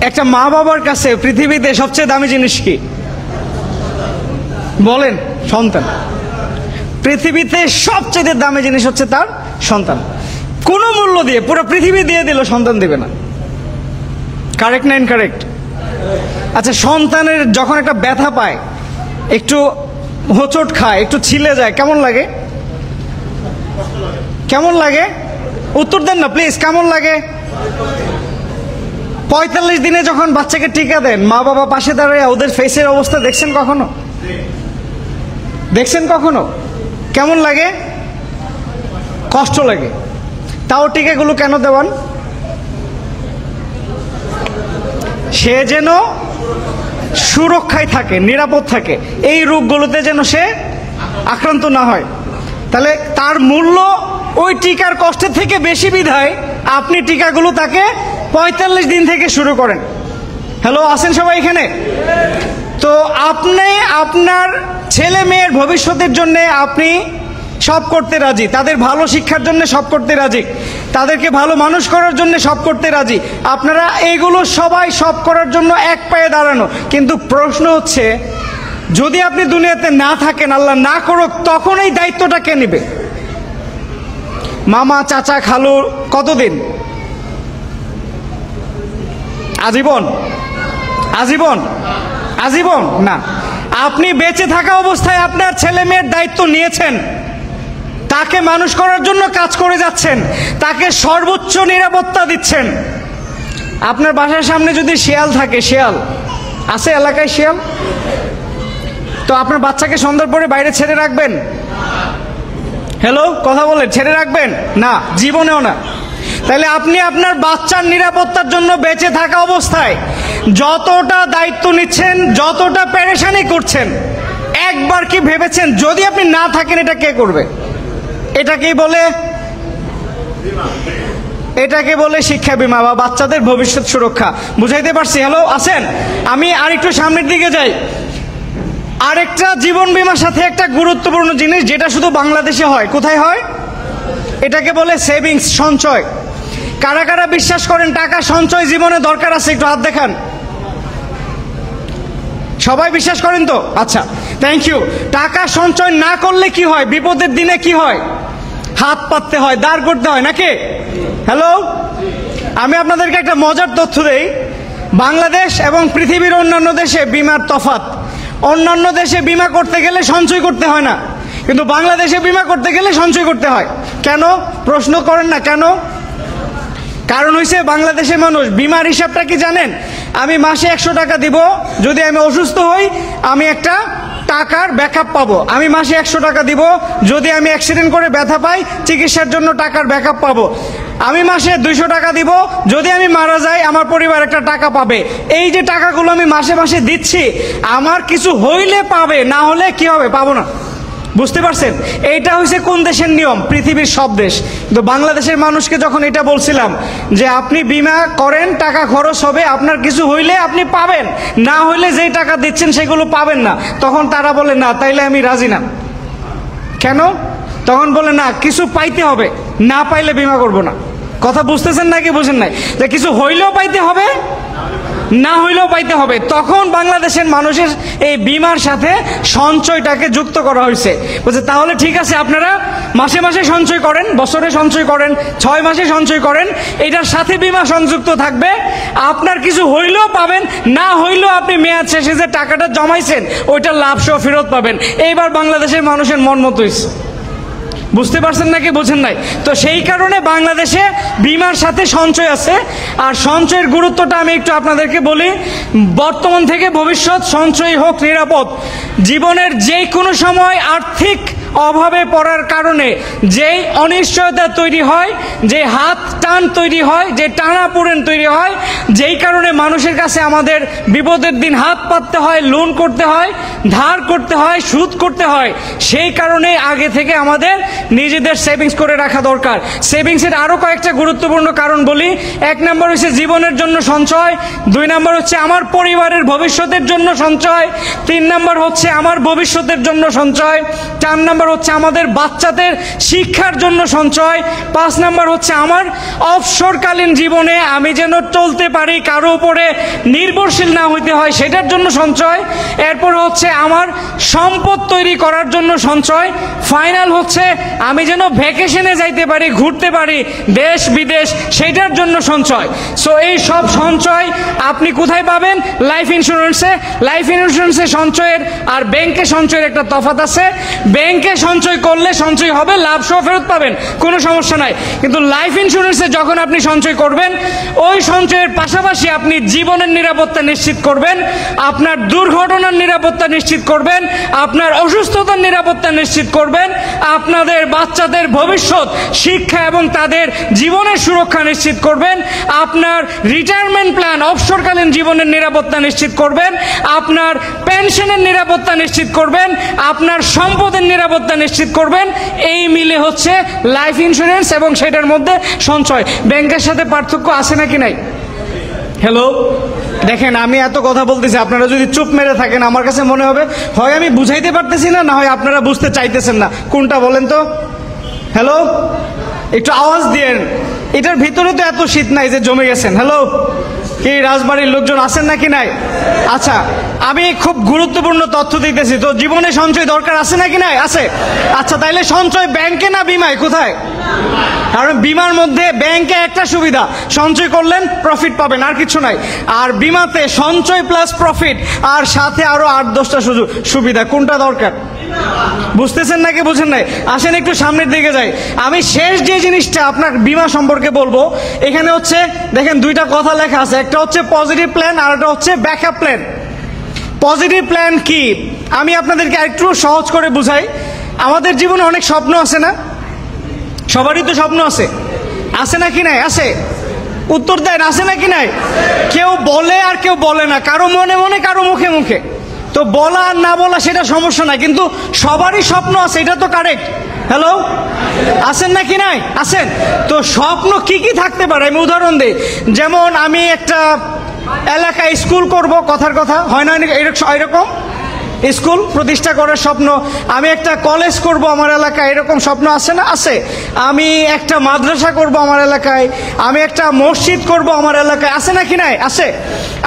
একটা মা বাবার কাছে পৃথিবীতে সবচেয়ে দামি জিনিস কি বলেন? সন্তান। পৃথিবীতে সবচেয়ে দামি জিনিস হচ্ছে তার সন্তান। কোনো মূল্য দিয়ে পুরো পৃথিবী দিয়ে দিল সন্তান দিবে না। কারেক্ট না ইনকারেক্ট? আচ্ছা, সন্তানের যখন একটা ব্যথা পায়, একটু হোঁচট খায়, একটু ছিলে যায়, কেমন লাগে? কেমন লাগে? উত্তর দেন না প্লিজ, কেমন লাগে? 45 দিনে যখন বাচ্চাকে টিকা দেন, মা বাবা পাশে দাঁড়িয়ে ওদের ফেসের অবস্থা দেখছেন কখনো? দেখছেন কখনো? কেমন লাগে? কষ্ট লাগে। তাও টিকাগুলো কেন দেওয়ান? সে যেন সুরক্ষায় থাকে, নিরাপদ থাকে, এই রোগগুলোতে যেন সে আক্রান্ত না হয়। তাহলে তার মূল্য ওই টিকার কষ্টের থেকে বেশি বিধায় আপনি টিকাগুলো তাকে 45 দিন থেকে শুরু করেন। হ্যালো, আছেন সবাই এখানে? তো আপনি আপনার ছেলে মেয়ের ভবিষ্যতের জন্য আপনি সব করতে রাজি, তাদের ভালো শিক্ষার জন্য সব করতে রাজি, তাদেরকে ভালো মানুষ করার জন্য সব করতে রাজি। আপনারা এগুলো সবাই সব করার জন্য এক পায়ে দাঁড়ানো। কিন্তু প্রশ্ন হচ্ছে, যদি আপনি দুনিয়াতে না থাকেন, আল্লাহ না করুক, তখন এই দায়িত্বটা কে নেবে? মামা, চাচা, খালু কতদিন? আজীবন? আজীবন? আজীবন না। আপনি বেঁচে থাকা অবস্থায় আপনার ছেলে মেয়ের দায়িত্ব নিয়েছেন, তাকে মানুষ করার জন্য কাজ করে যাচ্ছেন, তাকে সর্বোচ্চ নিরাপত্তা দিচ্ছেন। আপনার বাসার সামনে যদি শিয়াল থাকে, শিয়াল আছে এলাকায়, শিয়াল, তো আপনার বাচ্চাকে সন্ধ্যার পরে বাইরে ছেড়ে রাখবেন? হ্যালো, কথা বলেন, ছেড়ে রাখবেন না? জীবনেও না। তাহলে আপনি আপনার বাচ্চার নিরাপত্তার জন্য বেঁচে থাকা অবস্থায় যতটা দায়িত্ব নিচ্ছেন, যতটা পেরেশানি করছেন, একবার কি ভেবেছেন যদি আপনি না থাকেন এটা কে করবে? এটাকেই বলে শিক্ষা বীমা বা বাচ্চাদের ভবিষ্যৎ সুরক্ষা। বুঝাইতে পারছি? হ্যালো, আছেন? আমি আরেকটু সামনের দিকে যাই। আরেকটা জীবন বীমার সাথে একটা গুরুত্বপূর্ণ জিনিস, যেটা শুধু বাংলাদেশে হয়। কোথায় হয়? এটাকে বলে সেভিংস, সঞ্চয়। কারা কারা বিশ্বাস করেন টাকা সঞ্চয় জীবনে দরকার আছে? একটু হাত দেখান। সবাই বিশ্বাস করেন তো? আচ্ছা, থ্যাংক ইউ। টাকা সঞ্চয় না করলে কি হয়? বিপদের দিনে কি হয়? হাত পাততে হয়, দাঁড় করতে হয়, নাকি? হ্যালো, আমি আপনাদেরকে একটা মজার তথ্য দেই। বাংলাদেশ এবং পৃথিবীর অন্যান্য দেশে বিমার তফাৎ। অন্যান্য দেশে বিমা করতে গেলে সঞ্চয় করতে হয় না, কিন্তু বাংলাদেশে বিমা করতে গেলে সঞ্চয় করতে হয়। কেন? প্রশ্ন করেন না কেন? কারণ হইছে, বাংলাদেশের মানুষ বিমার হিসাবটা কি জানেন? আমি মাসে 100 টাকা দিব, যদি আমি অসুস্থ হই আমি একটা টাকার ব্যাকআপ পাবো। আমি মাসে 100 টাকা দিব, যদি আমি অ্যাক্সিডেন্ট করে ব্যথা পাই চিকিৎসার জন্য টাকার ব্যাকআপ পাবো। আমি মাসে 200 টাকা দিব, যদি আমি মারা যাই আমার পরিবার একটা টাকা পাবে। এই যে টাকাগুলো আমি মাসে মাসে দিচ্ছি, আমার কিছু হইলে পাবে, না হলে কি হবে? পাবো না। বুঝতে পারছেন? এইটা হচ্ছে কোন দেশের নিয়ম? পৃথিবীর সব দেশ। কিন্তু বাংলাদেশের মানুষকে যখন এটা বলছিলাম যে আপনি বিমা করেন, টাকা খরচ হবে, আপনার কিছু হইলে আপনি পাবেন, না হইলে যেই টাকা দিচ্ছেন সেগুলো পাবেন না, তখন তারা বলে না, তাইলে আমি রাজি না। কেন? তখন বলে না, কিছু পাইতে হবে, না পাইলে বিমা করব না। কথা বুঝতেছেন নাকি বুঝেন নাই? যে কিছু হইলেও পাইতে হবে, না হইলেও পাইতে হবে। তখন বাংলাদেশের মানুষের এই বিমার সাথে সঞ্চয়টাকে যুক্ত করা হয়েছে। বলছে তাহলে ঠিক আছে, আপনারা মাসে মাসে সঞ্চয় করেন, বছরে সঞ্চয় করেন, 6 মাসে সঞ্চয় করেন, এটার সাথে বিমা সংযুক্ত থাকবে। আপনার কিছু হইলেও পাবেন, না হইলেও আপনি মেয়াদ শেষে যে টাকাটা জমাইছেন ওইটার লাভ সহ ফেরত পাবেন। এইবার বাংলাদেশের মানুষের মন মতো হয়েছে। বুঝতে পারছেন নাকি বোঝেন নাই? তো সেই কারণে বাংলাদেশে বিমার সাথে সঞ্চয় আছে। আর সঞ্চয়ের গুরুত্বটা আমি একটু আপনাদেরকে বলি। বর্তমান থেকে ভবিষ্যৎ সঞ্চয় হোক নিরাপদ। জীবনের যে কোনো সময় আর্থিক অভাবে পড়ার কারণে যেই অনিশ্চয়তা তৈরি হয়, যে হাত টান তৈরি হয়, যে টানাপোড়েন তৈরি হয়, যেই কারণে মানুষের কাছে আমাদের বিপদের দিন হাত পাততে হয়, লোন করতে হয়, ধার করতে হয়, সুদ করতে হয়, সেই কারণে আগে থেকে আমাদের নিজেদের সেভিংস করে রাখা দরকার। সেভিংসের আরও কয়েকটা গুরুত্বপূর্ণ কারণ বলি। 1 নম্বর হচ্ছে জীবনের জন্য সঞ্চয়, 2 নম্বর হচ্ছে আমার পরিবারের ভবিষ্যতের জন্য সঞ্চয়, 3 নম্বর হচ্ছে আমার ভবিষ্যতের জন্য সঞ্চয়, 4 নম্বর হচ্ছে আমাদের বাচ্চাদের শিক্ষার জন্য সঞ্চয়, 5 নম্বর হচ্ছে আমার অবসরকালীন জীবনে আমি যেন চলতে পারি, কারো উপরে নির্ভরশীল না হইতে হয়, সেটার জন্য সঞ্চয়। এরপর হচ্ছে আমার সম্পদ তৈরি করার জন্য সঞ্চয়। ফাইনাল হচ্ছে আমি যেন ভ্যাকেশনে যাইতে পারি, ঘুরতে পারি দেশ বিদেশ, সেইটার জন্য সঞ্চয়। সো এই সব সঞ্চয় আপনি কোথায় পাবেন? লাইফ ইন্স্যুরেন্সে। লাইফ ইন্স্যুরেন্সে সঞ্চয়ের আর ব্যাংকে সঞ্চয়ের একটা তফাৎ আছে। ব্যাংকে সঞ্চয় করলে সঞ্চয় হবে, লাভ সহ ফেরত পাবেন, কোনো সমস্যা নাই। কিন্তু লাইফ ইন্স্যুরেন্সে যখন আপনি সঞ্চয় করবেন, ওই সঞ্চয়ের পাশাপাশি আপনি জীবনের নিরাপত্তা নিশ্চিত করবেন, আপনার দুর্ঘটনার নিরাপত্তা নিশ্চিত করবেন, আপনার অসুস্থতার নিরাপত্তা নিশ্চিত করবেন, আপনাদের বাচ্চাদের ভবিষ্যৎ শিক্ষা এবং তাদের জীবনের সুরক্ষা নিশ্চিত করবেন, আপনার রিটায়ারমেন্ট প্ল্যান অবসরকালীন জীবনের নিরাপত্তা নিশ্চিত করবেন, আপনার পেনশনের নিরাপত্তা নিশ্চিত করবেন, আপনার সম্পদের নিরাপত্তা নিশ্চিত করবেন। এই মিলে হচ্ছে লাইফ ইন্স্যুরেন্স এবং সেটার মধ্যে সঞ্চয়। ব্যাংকের সাথে পার্থক্য আছে নাকি নাই? হ্যালো, দেখেন আমি এত কথা বলতেছি, আপনারা যদি চুপ মেরে থাকেন আমার কাছে মনে হবে হয় আমি বুঝাইতে পারতেছি না, না হয় আপনারা বুঝতে চাইতেছেন না। কোনটা বলেন তো? হ্যালো, একটু আওয়াজ দিয়েন। এটার ভিতরে তো এত শীত নাই যে জমে গেছেন। হ্যালো, কি রাজবাড়ির লোকজন আছেন নাকি নাই? আচ্ছা, আমি খুব গুরুত্বপূর্ণ তথ্য দিতেছি। তো জীবনে সঞ্চয় দরকার আছে নাকি নাই? আছে। আচ্ছা, তাইলে সঞ্চয় ব্যাংকে না বিমায়? কোথায়? কারণ বিমার মধ্যে ব্যাংকে একটা সুবিধা, সঞ্চয় করলেন প্রফিট পাবেন, আর কিছু নাই। আর বিমাতে সঞ্চয় প্লাস প্রফিট আর সাথে আরো 8-10টা সুবিধা। কোনটা দরকার? বুঝতেছেন নাকি বুঝেন নাই? আসেন একটু সামনের দিকে যাই। আমি শেষ যে জিনিসটা আপনার বিমা সম্পর্কে বলবো, এখানে হচ্ছে দেখেন 2টা কথা লেখা আছে। একটা হচ্ছে পজিটিভ প্ল্যান আর একটা হচ্ছে ব্যাকআপ প্ল্যান। পজিটিভ প্ল্যান কি আমি আপনাদেরকে একটু সহজ করে বুঝাই। আমাদের জীবনে অনেক স্বপ্ন আছে না? সবারই তো স্বপ্ন আছে, আছে নাকি নাই? আছে। উত্তর দেন, আছে নাকি নাই? কেউ বলে আর কেউ বলে না, কারো মনে মনে কারো মুখে মুখে। তো বলা আর না বলা সেটা সমস্যা নাই, কিন্তু সবারই স্বপ্ন আছে, এটা তো কারেক্ট। হ্যালো, আছেন নাকি নাই? আছেন। তো স্বপ্ন কি কি থাকতে পারে আমি উদাহরণ দিই। যেমন আমি একটা এলাকায় স্কুল করব, কথার কথা হয় না এরকম স্কুল প্রতিষ্ঠা করার স্বপ্ন। আমি একটা কলেজ করব আমার এলাকায়, এরকম স্বপ্ন আছে না? আছে। আমি একটা মাদ্রাসা করব আমার এলাকায়, আমি একটা মসজিদ করব আমার এলাকায়, আছে নাকি নাই? আছে।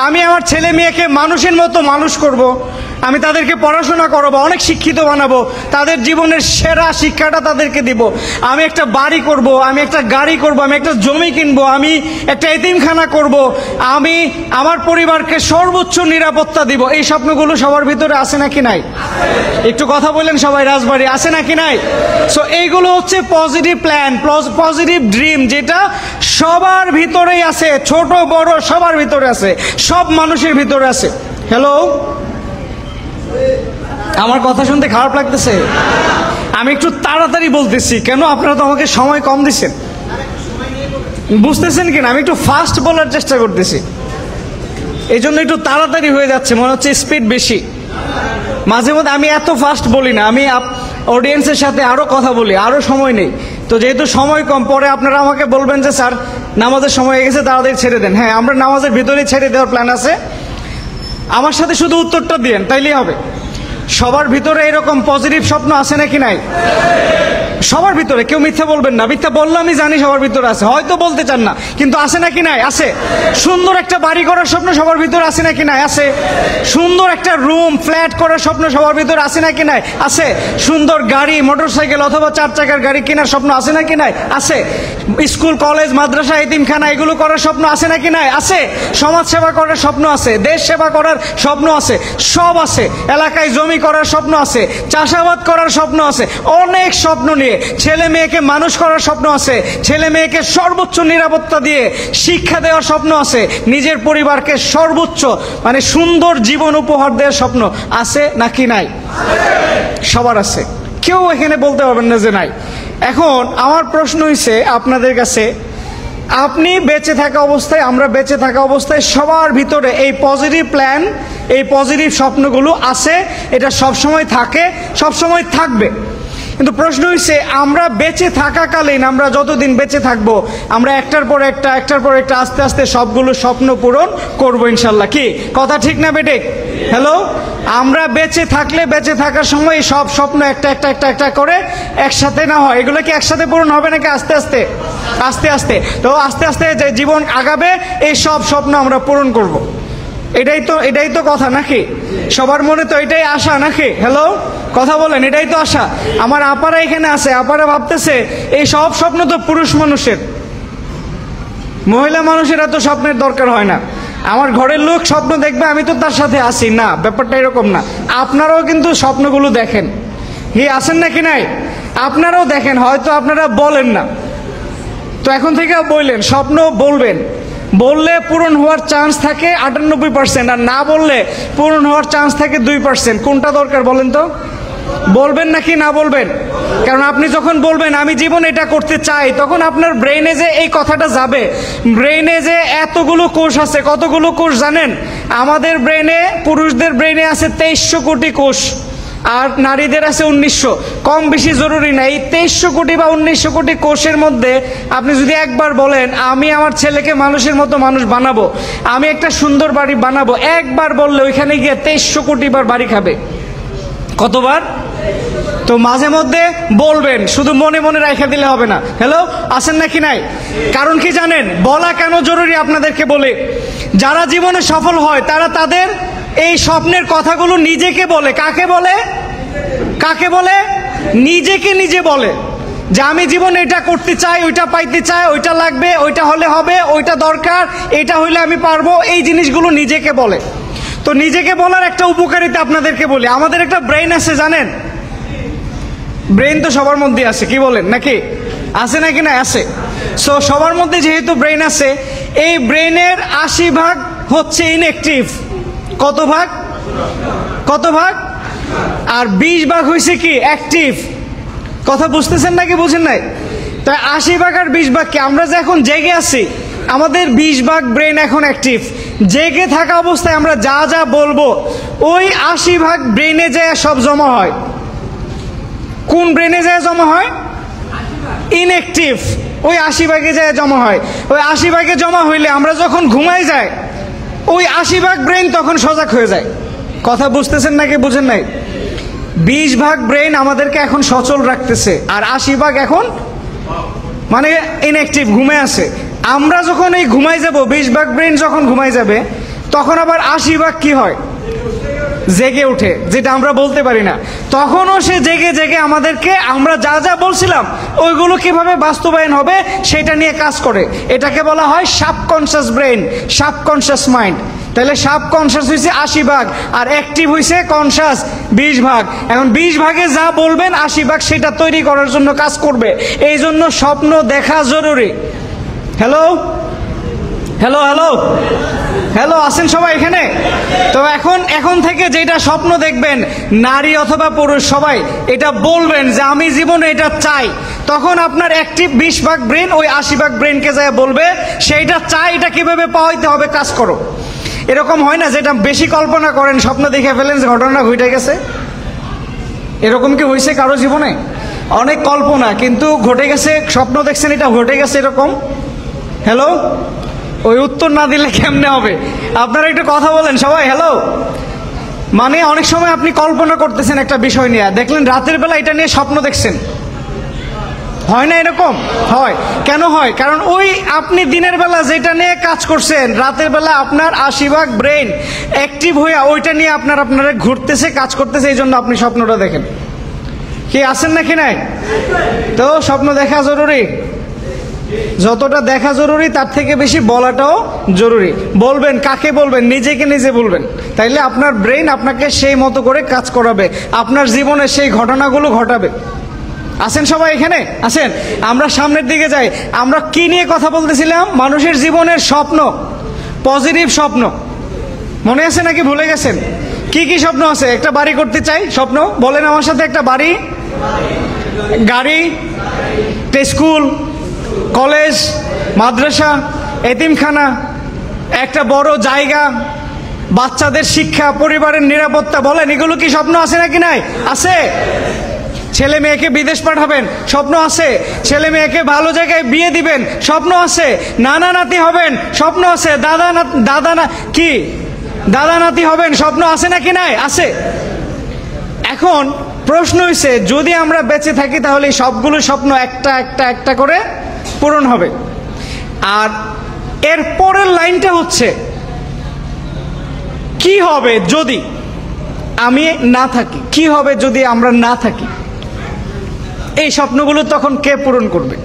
আমি আমার ছেলে মেয়েকে মানুষের মতো মানুষ করব, আমি তাদেরকে পড়াশোনা করাবো, অনেক শিক্ষিত বানাবো, তাদের জীবনের সেরা শিক্ষাটা তাদেরকে দিব। আমি একটা বাড়ি করব, আমি একটা গাড়ি করব, আমি একটা জমি কিনবো, আমি একটা এতিমখানা করব, আমি আমার পরিবারকে সর্বোচ্চ নিরাপত্তা দিব। এই স্বপ্নগুলো সবার ভিতরে আছে নাকি নাই? একটু কথা বললেন সবাই, রাজবাড়ি আছে নাকি নাই? সো এইগুলো হচ্ছে পজিটিভ প্ল্যান, পজিটিভ ড্রিম, যেটা সবার ভিতরেই আছে, ছোট বড় সবার ভিতরে আছে, সব মানুষের ভিতরে আছে। হ্যালো, আমার কথা শুনতে খারাপ লাগতেছে? আমি একটু তাড়াতাড়ি বলতেছি কেন? আপনারা তো আমাকে সময় কম দিচ্ছেন, বুঝতেছেন কিনা? আমি একটু ফাস্ট বলার চেষ্টা করতেছি, এই জন্য একটু তাড়াতাড়ি হয়ে যাচ্ছে, মনে হচ্ছে স্পিড বেশি। মাঝে মধ্যে আমি এত ফাস্ট বলি না, আমি অডিয়েন্সের সাথে আরো কথা বলি, আরো সময় নেই। তো যেহেতু সময় কম, পরে আপনারা আমাকে বলবেন যে স্যার নামাজের সময় হয়ে গেছে, তাড়াতাড়ি ছেড়ে দেন। হ্যাঁ, আমরা নামাজের ভিতরে ছেড়ে দেওয়ার প্ল্যান আছে। আমার সাথে শুধু উত্তরটা দিয়েন, তাইলেই হবে। সবার ভিতরে এরকম পজিটিভ স্বপ্ন আছে নাকি নাই? সবার ভিতরে, কেউ মিথ্যা বলবেন না। মিথ্যা বললে আমি জানি সবার ভিতরে আছে, হয়তো বলতে চান না, কিন্তু আছে নাকি নাই? আছে। সুন্দর একটা বাড়ি করার স্বপ্ন সবার ভিতরে আছে নাকি নাই? আছে। সুন্দর একটা রুম ফ্ল্যাট করার স্বপ্ন সবার ভিতরে আছে নাকি নাই? আছে। সুন্দর গাড়ি, মোটরসাইকেল অথবা 4 চাকার গাড়ি কেনার স্বপ্ন আছে নাকি নাই? আছে। স্কুল কলেজ মাদ্রাসা এতিমখানা এগুলো করার স্বপ্ন আছে নাকি নাই? আছে। সমাজ সেবা করার স্বপ্ন আছে, দেশ সেবা করার স্বপ্ন আছে, সব আছে। এলাকায় জমি করার স্বপ্ন আছে, চাষাবাদ করার স্বপ্ন আছে, অনেক স্বপ্ন নিয়ে দিয়ে, ছেলে মেয়েকে মানুষ করার স্বপ্ন আছে, ছেলে মেয়েকে সর্বোচ্চ নিরাপত্তা দিয়ে শিক্ষা দেওয়ার স্বপ্ন আছে, নিজের পরিবারকে সর্বোচ্চ মানে সুন্দর জীবন উপহার দেওয়ার স্বপ্ন আছে নাকি নাই? সবার আছে, কেউ এখানে বলতে পারবেন না যে নাই। এখন আমার প্রশ্ন হইছে আপনাদের কাছে, আপনি বেঁচে থাকা অবস্থায়, আমরা বেঁচে থাকা অবস্থায় সবার ভিতরে এই পজিটিভ প্ল্যান, এই পজিটিভ স্বপ্নগুলো আছে, এটা সবসময় থাকে, সবসময় থাকবে। কিন্তু প্রশ্ন হচ্ছে আমরা বেঁচে থাকাকালীন, আমরা যতদিন বেঁচে থাকবো, আমরা একটার পর একটা আস্তে আস্তে সবগুলো স্বপ্ন পূরণ করবো ইনশাল্লাহ। কি কথা ঠিক না বেটে? হ্যালো, আমরা বেঁচে থাকলে বেঁচে থাকার সময় সব স্বপ্ন একটা করে একসাথে না হয়, এগুলো কি একসাথে পূরণ হবে নাকি আস্তে আস্তে? আস্তে আস্তে। তো আস্তে আস্তে যে জীবন আগাবে, এই সব স্বপ্ন আমরা পূরণ করব। এটাই তো কথা নাকি? সবার মনে তো এটাই আশা নাকি? হ্যালো, কথা বলেন, এটাই তো আশা। আমার আপারা এখানে আছে, আপারা ভাবতেছে এই সব স্বপ্ন তো পুরুষ মানুষের, মহিলা মানুষের এত স্বপ্নের দরকার হয় না। আমার ঘরের লোক স্বপ্ন দেখবে, আমি তো তার সাথে আসি না, ব্যাপারটা এরকম না। আপনারাও কিন্তু স্বপ্নগুলো দেখেন, আছেন নাকি নাই? আপনারাও দেখেন, হয়তো আপনারা বলেন না। তো এখন থেকে বললেন, স্বপ্ন বলবেন, বললে পূরণ হওয়ার চান্স থাকে 98%, আর না বললে পূরণ হওয়ার চান্স থাকে 2%। কোনটা দরকার বলেন তো? বলবেন নাকি না বলবেন? কারণ আপনি যখন বলবেন আমি জীবন এটা করতে চাই, তখন আপনার ব্রেইনে যে এই কথাটা যাবে, ব্রেইনে যে এতগুলো কোষ আছে, কতগুলো কোষ জানেন? আমাদের ব্রেইনে, পুরুষদের ব্রেইনে আছে 2300 কোটি কোষ, আর নারীদের আছে 1900। কম বেশি জরুরি না। এই 2300 কোটি বা 1900 কোটি কোষের মধ্যে আপনি যদি একবার বলেন আমি আমার ছেলেকে মানুষের মতো মানুষ বানাবো, আমি একটা সুন্দর বাড়ি বানাবো, একবার বললে ওইখানে গিয়ে 2300 কোটি বার বাড়ি খাবে। কতবার? তো মাঝে মধ্যে বলবেন, শুধু মনে মনে রাখা দিলে হবে না। হ্যালো, আছেন নাকি নাই? কারণ কি জানেন বলা কেন জরুরি? আপনাদেরকে বলে, যারা জীবনে সফল হয় তারা তাদের এই স্বপ্নের কথাগুলো নিজেকে বলে। কাকে বলে? কাকে বলে? নিজেকে নিজে বলে যে আমি জীবনে এটা করতে চাই, ওইটা পাইতে চাই, ওইটা লাগবে, ওইটা হলে হবে, ওইটা দরকার, এটা হইলে আমি পারবো, এই জিনিসগুলো নিজেকে বলে। তো নিজেকে বলার একটা উপকারিতা আপনাদেরকে বলি। আমাদের একটা ব্রেইন আছে জানেন, ব্রেইন তো সবার মধ্যে আছে, কি বলেন নাকি? আছে নাকি না? আছে। সো সবার মধ্যে যেহেতু ব্রেইন আছে, এই ব্রেইনের 80% হচ্ছে ইনঅ্যাক্টিভ। কত ভাগ? কত ভাগ? আর 20% হয়েছে কি অ্যাক্টিভ। কথা বুঝতেছেন নাকি বুঝেন নাই? তাই 80% আর 20% কি? আমরা যে এখন জেগে আছি, আমাদের 20% ব্রেন এখন অ্যাক্টিভ। জেগে থাকা অবস্থায় আমরা যা যা বলবো, ওই 80% ব্রেনে যায় সব জমা হয়। কোন ব্রেনে যায় জমা হয়? ইনঅ্যাক্টিভ। ওই 80% যায় জমা হয়। ওই 80% জমা হইলে আমরা যখন ঘুমাই যাই, ওই 80% ব্রেন তখন সজাগ হয়ে যায়। কথা বুঝতেছেন নাকি বুঝেন নাই? 20% ব্রেন আমাদেরকে এখন সচল রাখতেছে, আর 80% এখন মানে ইনঅ্যাক্টিভ, ঘুমে আছে। আমরা যখন এই ঘুমাই যাব, 20% ব্রেন যখন ঘুমাই যাবে, তখন আবার 80% কি হয়? জেগে ওঠে, যেটা আমরা বলতে পারি না। তখনও সে জেগে জেগে আমাদেরকে আমরা যা যা বলছিলাম ওইগুলো কিভাবে বাস্তবায়ন হবে সেটা নিয়ে কাজ করে। এটাকে বলা হয় সাবকনশিয়াস ব্রেন, সাবকনশিয়াস মাইন্ড। তাহলে সাবকনশিয়াস হয়েছে 80%, আর অ্যাক্টিভ হয়েছে কনশিয়াস 20%। এখন 20%-এ যা বলবেন 80% সেটা তৈরি করার জন্য কাজ করবে। এই জন্য স্বপ্ন দেখা জরুরি। হ্যালো হ্যালো হ্যালো হ্যালো, আছেন সবাই এখানে? তো এখন থেকে যেটা স্বপ্ন দেখবেন, নারী অথবা পুরুষ সবাই এটা বলবেন যে আমি জীবনে এটা চাই, তখন আপনার অ্যাক্টিভ 20% ব্রেন ওই 80% ব্রেনকে যায় বলবে সেইটা চাই, এটা কিভাবে পাওয়াইতে হবে, কাজ করো। এরকম হয় না যেটা বেশি কল্পনা করেন, স্বপ্ন দেখে ফেলেন, ঘটনা ঘটে গেছে? এরকম কি হয়েছে কারো জীবনে? অনেক কল্পনা কিন্তু ঘটে গেছে, স্বপ্ন দেখছেন এটা ঘটে গেছে এরকম? হ্যালো, ওই উত্তর না দিলে কেমনে হবে? আপনারা একটু কথা বলেন সবাই। হ্যালো, মানে অনেক সময় আপনি কল্পনা করতেছেন একটা বিষয় নিয়ে, দেখলেন রাতের বেলা এটা নিয়ে স্বপ্ন দেখছেন, হয় না এরকম? হয়। কেন হয়? কারণ ওই আপনি দিনের বেলা যেটা নিয়ে কাজ করছেন, রাতের বেলা আপনার 80% ব্রেন অ্যাক্টিভ হয়ে ওইটা নিয়ে আপনারা ঘুরতেছে, কাজ করতেছে, এই জন্য আপনি স্বপ্নটা দেখেন। কি আছেন নাকি নাই? তো স্বপ্ন দেখা জরুরি। যতটা দেখা জরুরি তার থেকে বেশি বলাটাও জরুরি। বলবেন, কাকে বলবেন? নিজেকে নিজে বলবেন। তাইলে আপনার ব্রেন আপনাকে সেই মতো করে কাজ করাবে, আপনার জীবনে সেই ঘটনাগুলো ঘটাবে। আছেন সবাই এখানে আছেন? আমরা সামনের দিকে যাই। আমরা কি নিয়ে কথা বলতেছিলাম? মানুষের জীবনের স্বপ্ন, পজিটিভ স্বপ্ন। মনে আছে নাকি ভুলে গেছেন? কি কি স্বপ্ন আছে? একটা বাড়ি করতে চাই, স্বপ্ন বলেন আমার সাথে। একটা বাড়ি, গাড়ি, স্কুল, কলেজ, মাদ্রাসা, এতিমখানা, একটা বড় জায়গা, বাচ্চাদের শিক্ষা, পরিবারের নিরাপত্তা। বলেন এগুলো কি স্বপ্ন আছে নাকি নাই? আছে। ছেলে মেয়েকে বিদেশ পাঠাবেন, স্বপ্ন আছে। ছেলে মেয়েকে ভালো জায়গায় বিয়ে দিবেন, স্বপ্ন আছে। নানা নাতি হবেন, স্বপ্ন আছে। দাদা নাতি হবেন, স্বপ্ন আছে নাকি নাই? আছে। এখন প্রশ্ন হইছে, যদি আমরা বেঁচে থাকি তাহলে সবগুলো স্বপ্ন একটা একটা একটা করে পূরণ হবে। আর এর পরের লাইনটা হচ্ছে, কি হবে যদি আমি না থাকি? কি হবে যদি আমরা না থাকি? এই স্বপ্নগুলো তখন কে পূরণ করবে?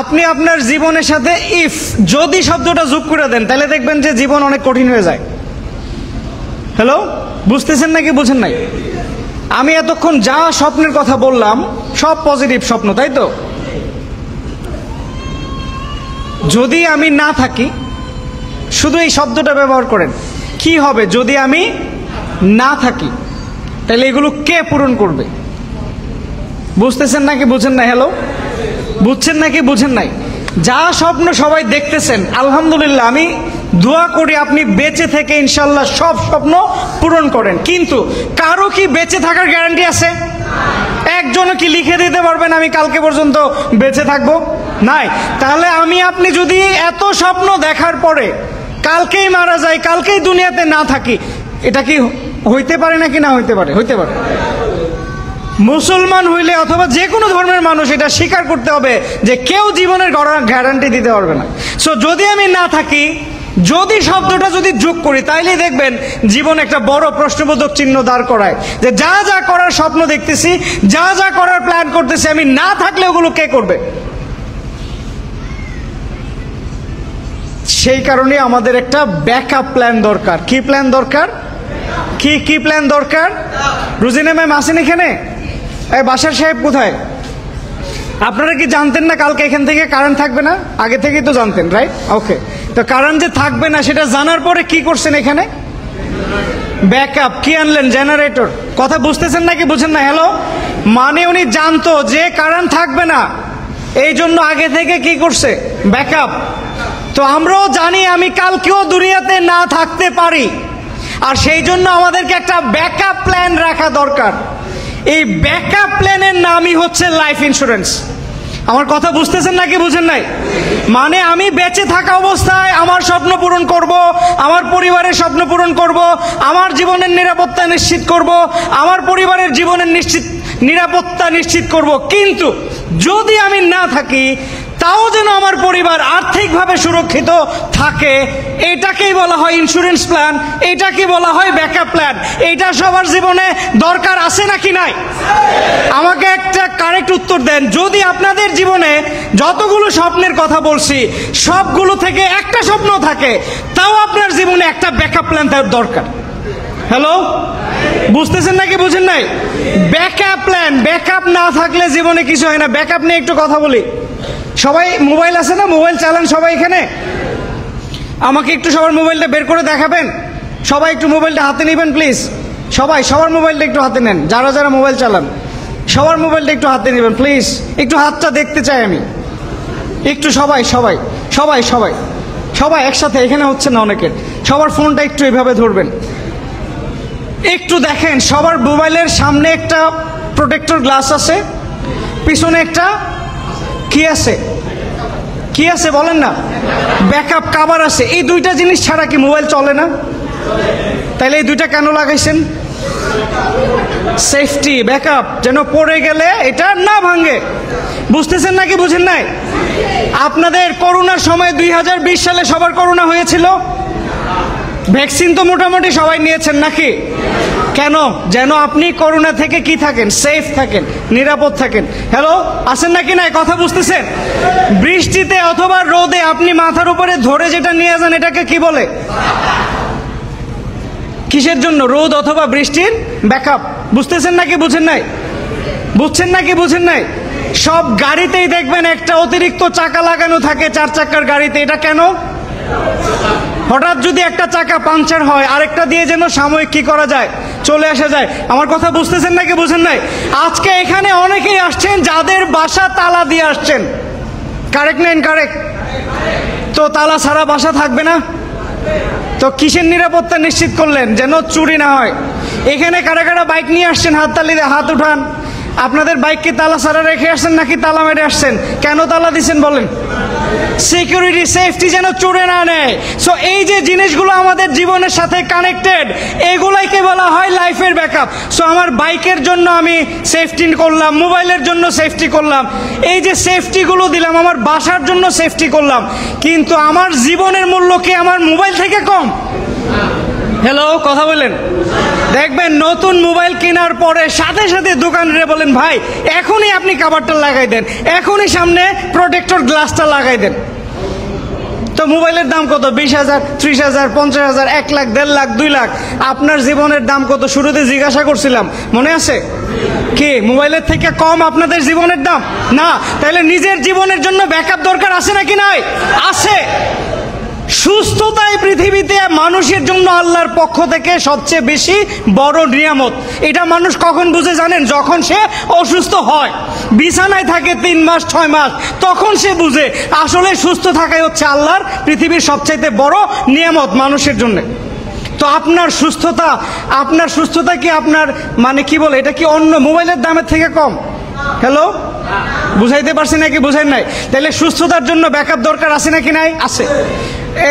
আপনি আপনার জীবনের সাথে ইফ, যদি শব্দটা যোগ করে দেন, তাহলে দেখবেন যে জীবন অনেক কঠিন হয়ে যায়। হ্যালো, বুঝতেছেন নাকি বুঝেন নাই? আমি এতক্ষণ যা স্বপ্নের কথা বললাম সব পজিটিভ স্বপ্ন, তাই তো? যদি আমি না থাকি, শুধু এই শব্দটা ব্যবহার করেন, কি হবে যদি আমি না থাকি? তাহলে এগুলো কে পূরণ করবে? বুঝতেছেন নাকি বুঝেন না? হ্যালো, বুঝছেন নাকি বুঝেন নাই? যা স্বপ্ন সবাই দেখতেছেন, আলহামদুলিল্লাহ, আমি দোয়া করি আপনি বেঁচে থেকে ইনশাল্লাহ সব স্বপ্ন পূরণ করেন। কিন্তু কারো কি বেঁচে থাকার গ্যারান্টি আছে? একজনও কি লিখে দিতে পারবেন আমি কালকে পর্যন্ত বেঁচে থাকবো? নাই। তাহলে আমি আপনি যদি এত স্বপ্ন দেখার পরে কালকেই মারা যাই, কালকেই দুনিয়াতে না থাকি, এটা কি হইতে পারে নাকি না হইতে পারে? হইতে পারে। মুসলমান হইলে অথবা যে কোনো ধর্মের মানুষ এটা স্বীকার করতে হবে যে কেউ জীবনের গ্যারান্টি দিতে পারবে না। সো যদি আমি না থাকি, যদি শব্দটা যদি যোগ করি, তাইলেই দেখবেন জীবন একটা বড় প্রশ্নবোধক চিহ্ন দাঁড় করায়, যে যা যা করার স্বপ্ন দেখতেছি, যা যা করার প্ল্যান করতেছি, আমি না থাকলে ওগুলো কে করবে? সেই কারণে আমাদের একটা ব্যাকআপ প্ল্যান দরকার। কি প্ল্যান দরকার? কি প্ল্যান দরকার? রুজিনা ম্যাম আছেন এখানে? এই বাসার সাহেব কোথায়? আপনারা কি জানতেন না কালকে এখান থেকে কারেন্ট থাকবে না? আগে থেকেই তো জানতেন, রাইট? ওকে। তো কারেন্ট যে থাকবে না সেটা জানার পরে কি করছেন এখানে? ব্যাকআপ। কি আনলেন? জেনারেটর। কথা বুঝতেছেন নাকি বুঝেন না? হ্যালো, মানে উনি জানতো যে কারেন্ট থাকবে না, এই জন্য আগে থেকে কি করছে? ব্যাকআপ। তো আমরাও জানি আমি কালকেও দুনিয়াতে না থাকতে পারি, আর সেই জন্য আমাদেরকে একটা ব্যাকআপ প্ল্যান রাখা দরকার। এই ব্যাকআপ প্ল্যানের নামই হচ্ছে লাইফ ইন্স্যুরেন্স। আমার কথা বুঝতেছেন নাকি বুঝেন নাই? মানে আমি বেঁচে থাকা অবস্থায় আমার স্বপ্ন পূরণ করব, আমার পরিবারের স্বপ্ন পূরণ করব, আমার জীবনের নিরাপত্তা নিশ্চিত করব, আমার পরিবারের জীবনের নিরাপত্তা নিশ্চিত করব। কিন্তু যদি আমি না থাকি, তাও যেন আমার পরিবার আর্থিকভাবে সুরক্ষিত থাকে, এটাকেই বলা হয় ইন্স্যুরেন্স প্ল্যান, এটাকে বলা হয় ব্যাকআপ প্ল্যান। এটা সবার জীবনে দরকার আছে নাকি নাই? আমাকে একটা কারেক্ট উত্তর দেন। যদি আপনাদের জীবনে যতগুলো স্বপ্নের কথা বলছি সবগুলো থেকে একটা স্বপ্ন থাকে, তাও আপনার জীবনে একটা ব্যাকআপ প্ল্যান তার দরকার। হ্যালো, বুঝতেছেন নাকি বুঝেন নাই? Backup plan. ব্যাকআপ না থাকলে জীবনে কিছু হয় না। ব্যাকআপ নিয়ে একটু কথা বলি। সবাই মোবাইল আছে না? মোবাইল চালান সবাই এখানে? আমাকে একটু সবার মোবাইলটা বের করে দেখাবেন। সবাই একটু মোবাইলটা হাতে নেবেন প্লিজ। সবার মোবাইলটা একটু হাতে নেন। যারা যারা মোবাইল চালান সবার মোবাইলটা একটু হাতে নেবেন প্লিজ। একটু হাতটা দেখতে চাই আমি একটু। সবাই একসাথে। এখানে হচ্ছে না অনেকের। সবার ফোনটা একটু এভাবে ধরবেন, একটু দেখেন। সবার মোবাইলের সামনে একটা প্রোটেক্টর গ্লাস আছে, পিছনে একটা কি আছে? কি আছে বলেন না? ব্যাকআপ কভার আছে। এই দুইটা জিনিস ছাড়া কি মোবাইল চলে না? তাইলে এই দুইটা কেন লাগাইছেন? সেফটি, ব্যাকআপ, যেন পড়ে গেলে এটা না ভাঙে। বুঝতেছেন নাকি বুঝেন নাই? আপনাদের করোনার সময় 2020 সালে সবার করোনা হয়েছিল। ভ্যাকসিন তো মোটামুটি সবাই নিয়েছেন নাকি? কেন? যেন আপনি করোনা থেকে কি থাকেন? সেফ থাকেন, নিরাপদ থাকেন। হ্যালো, আছেন নাকি নাই? কথা বুঝতেছেন? বৃষ্টিতে অথবা রোদে আপনি মাথার উপরে ধরে যেটা নিয়ে যান এটাকে কি বলে? কিসের জন্য? রোদ অথবা বৃষ্টির ব্যাকআপ। বুঝতেছেন নাকি বুঝেন নাই? বুঝছেন নাকি বুঝেন নাই? সব গাড়িতেই দেখবেন একটা অতিরিক্ত চাকা লাগানো থাকে 4 চাকার গাড়িতে। এটা কেন? হঠাৎ যদি একটা চাকা পাংচার হয় আরেকটা দিয়ে যেন সাময়িক কি করা যায়, চলে আসা যায়। আমার কথা বুঝতেছেন নাকি বুঝেন নাই? আজকে এখানে অনেকেই আসছেন যাদের বাসা তালা দিয়ে আসছেন, কারেক্ট না ইনকারেক্ট? তো তালা ছাড়া বাসা থাকবে না? তো কিসের নিরাপত্তা নিশ্চিত করলেন যেন চুরি না হয়? এখানে কারা কারা বাইক নিয়ে আসছেন হাততালি দিয়ে হাত উঠান। আপনাদের বাইককে তালা ছাড়া রেখে আসছেন নাকি তালা মেরে আসছেন? কেন তালা দিচ্ছেন বলেন? সিকিউরিটি, সেফটি যেন চুরে না নেয়। সো এই যে জিনিসগুলো আমাদের জীবনের সাথে কানেক্টেড, এগুলাইকে বলা হয় লাইফের ব্যাকআপ। সো আমার বাইকের জন্য আমি সেফটি করলাম, মোবাইলের জন্য সেফটি করলাম, এই যে সেফটিগুলো দিলাম, আমার বাসার জন্য সেফটি করলাম, কিন্তু আমার জীবনের মূল্য কি আমার মোবাইল থেকে কম? হ্যালো, কথা বলেন। দেখবেন নতুন মোবাইল কেনার পরে সাথে সাথে দোকানদারে বলেন, ভাই এখনই আপনি কভারটা লাগাই দেন, এখনই সামনে প্রোটেক্টর গ্লাসটা লাগাই দেন। তো মোবাইলের দাম কত? 20,000, 30,000, 50,000, 1 লাখ, 1.5 লাখ, 2 লাখ। আপনার জীবনের দাম কত? শুরুতে জিজ্ঞাসা করছিলাম, মনে আছে কি? মোবাইলের থেকে কম আপনাদের জীবনের দাম না? তাহলে নিজের জীবনের জন্য ব্যাকআপ দরকার আছে নাকি নাই? আছে। সুস্থতাই পৃথিবীতে মানুষের জন্য আল্লাহর পক্ষ থেকে সবচেয়ে বেশি বড় নিয়ামত। এটা মানুষ কখন বুঝে জানেন? যখন সে অসুস্থ হয়, বিছানায় থাকে 3 মাস 6 মাস, তখন সে বুঝে আসলে সুস্থ থাকাই হচ্ছে আল্লাহর পৃথিবীর সবচাইতে বড় নিয়ামত মানুষের জন্য। তো আপনার সুস্থতা কি আপনার মানে কি বলে, এটা কি অন্য মোবাইলের দামের থেকে কম? হ্যালো, বুঝাইতে পারছি নাকি বুঝেন নাই? তাহলে সুস্থতার জন্য ব্যাকআপ দরকার আছে নাকি নাই? আছে।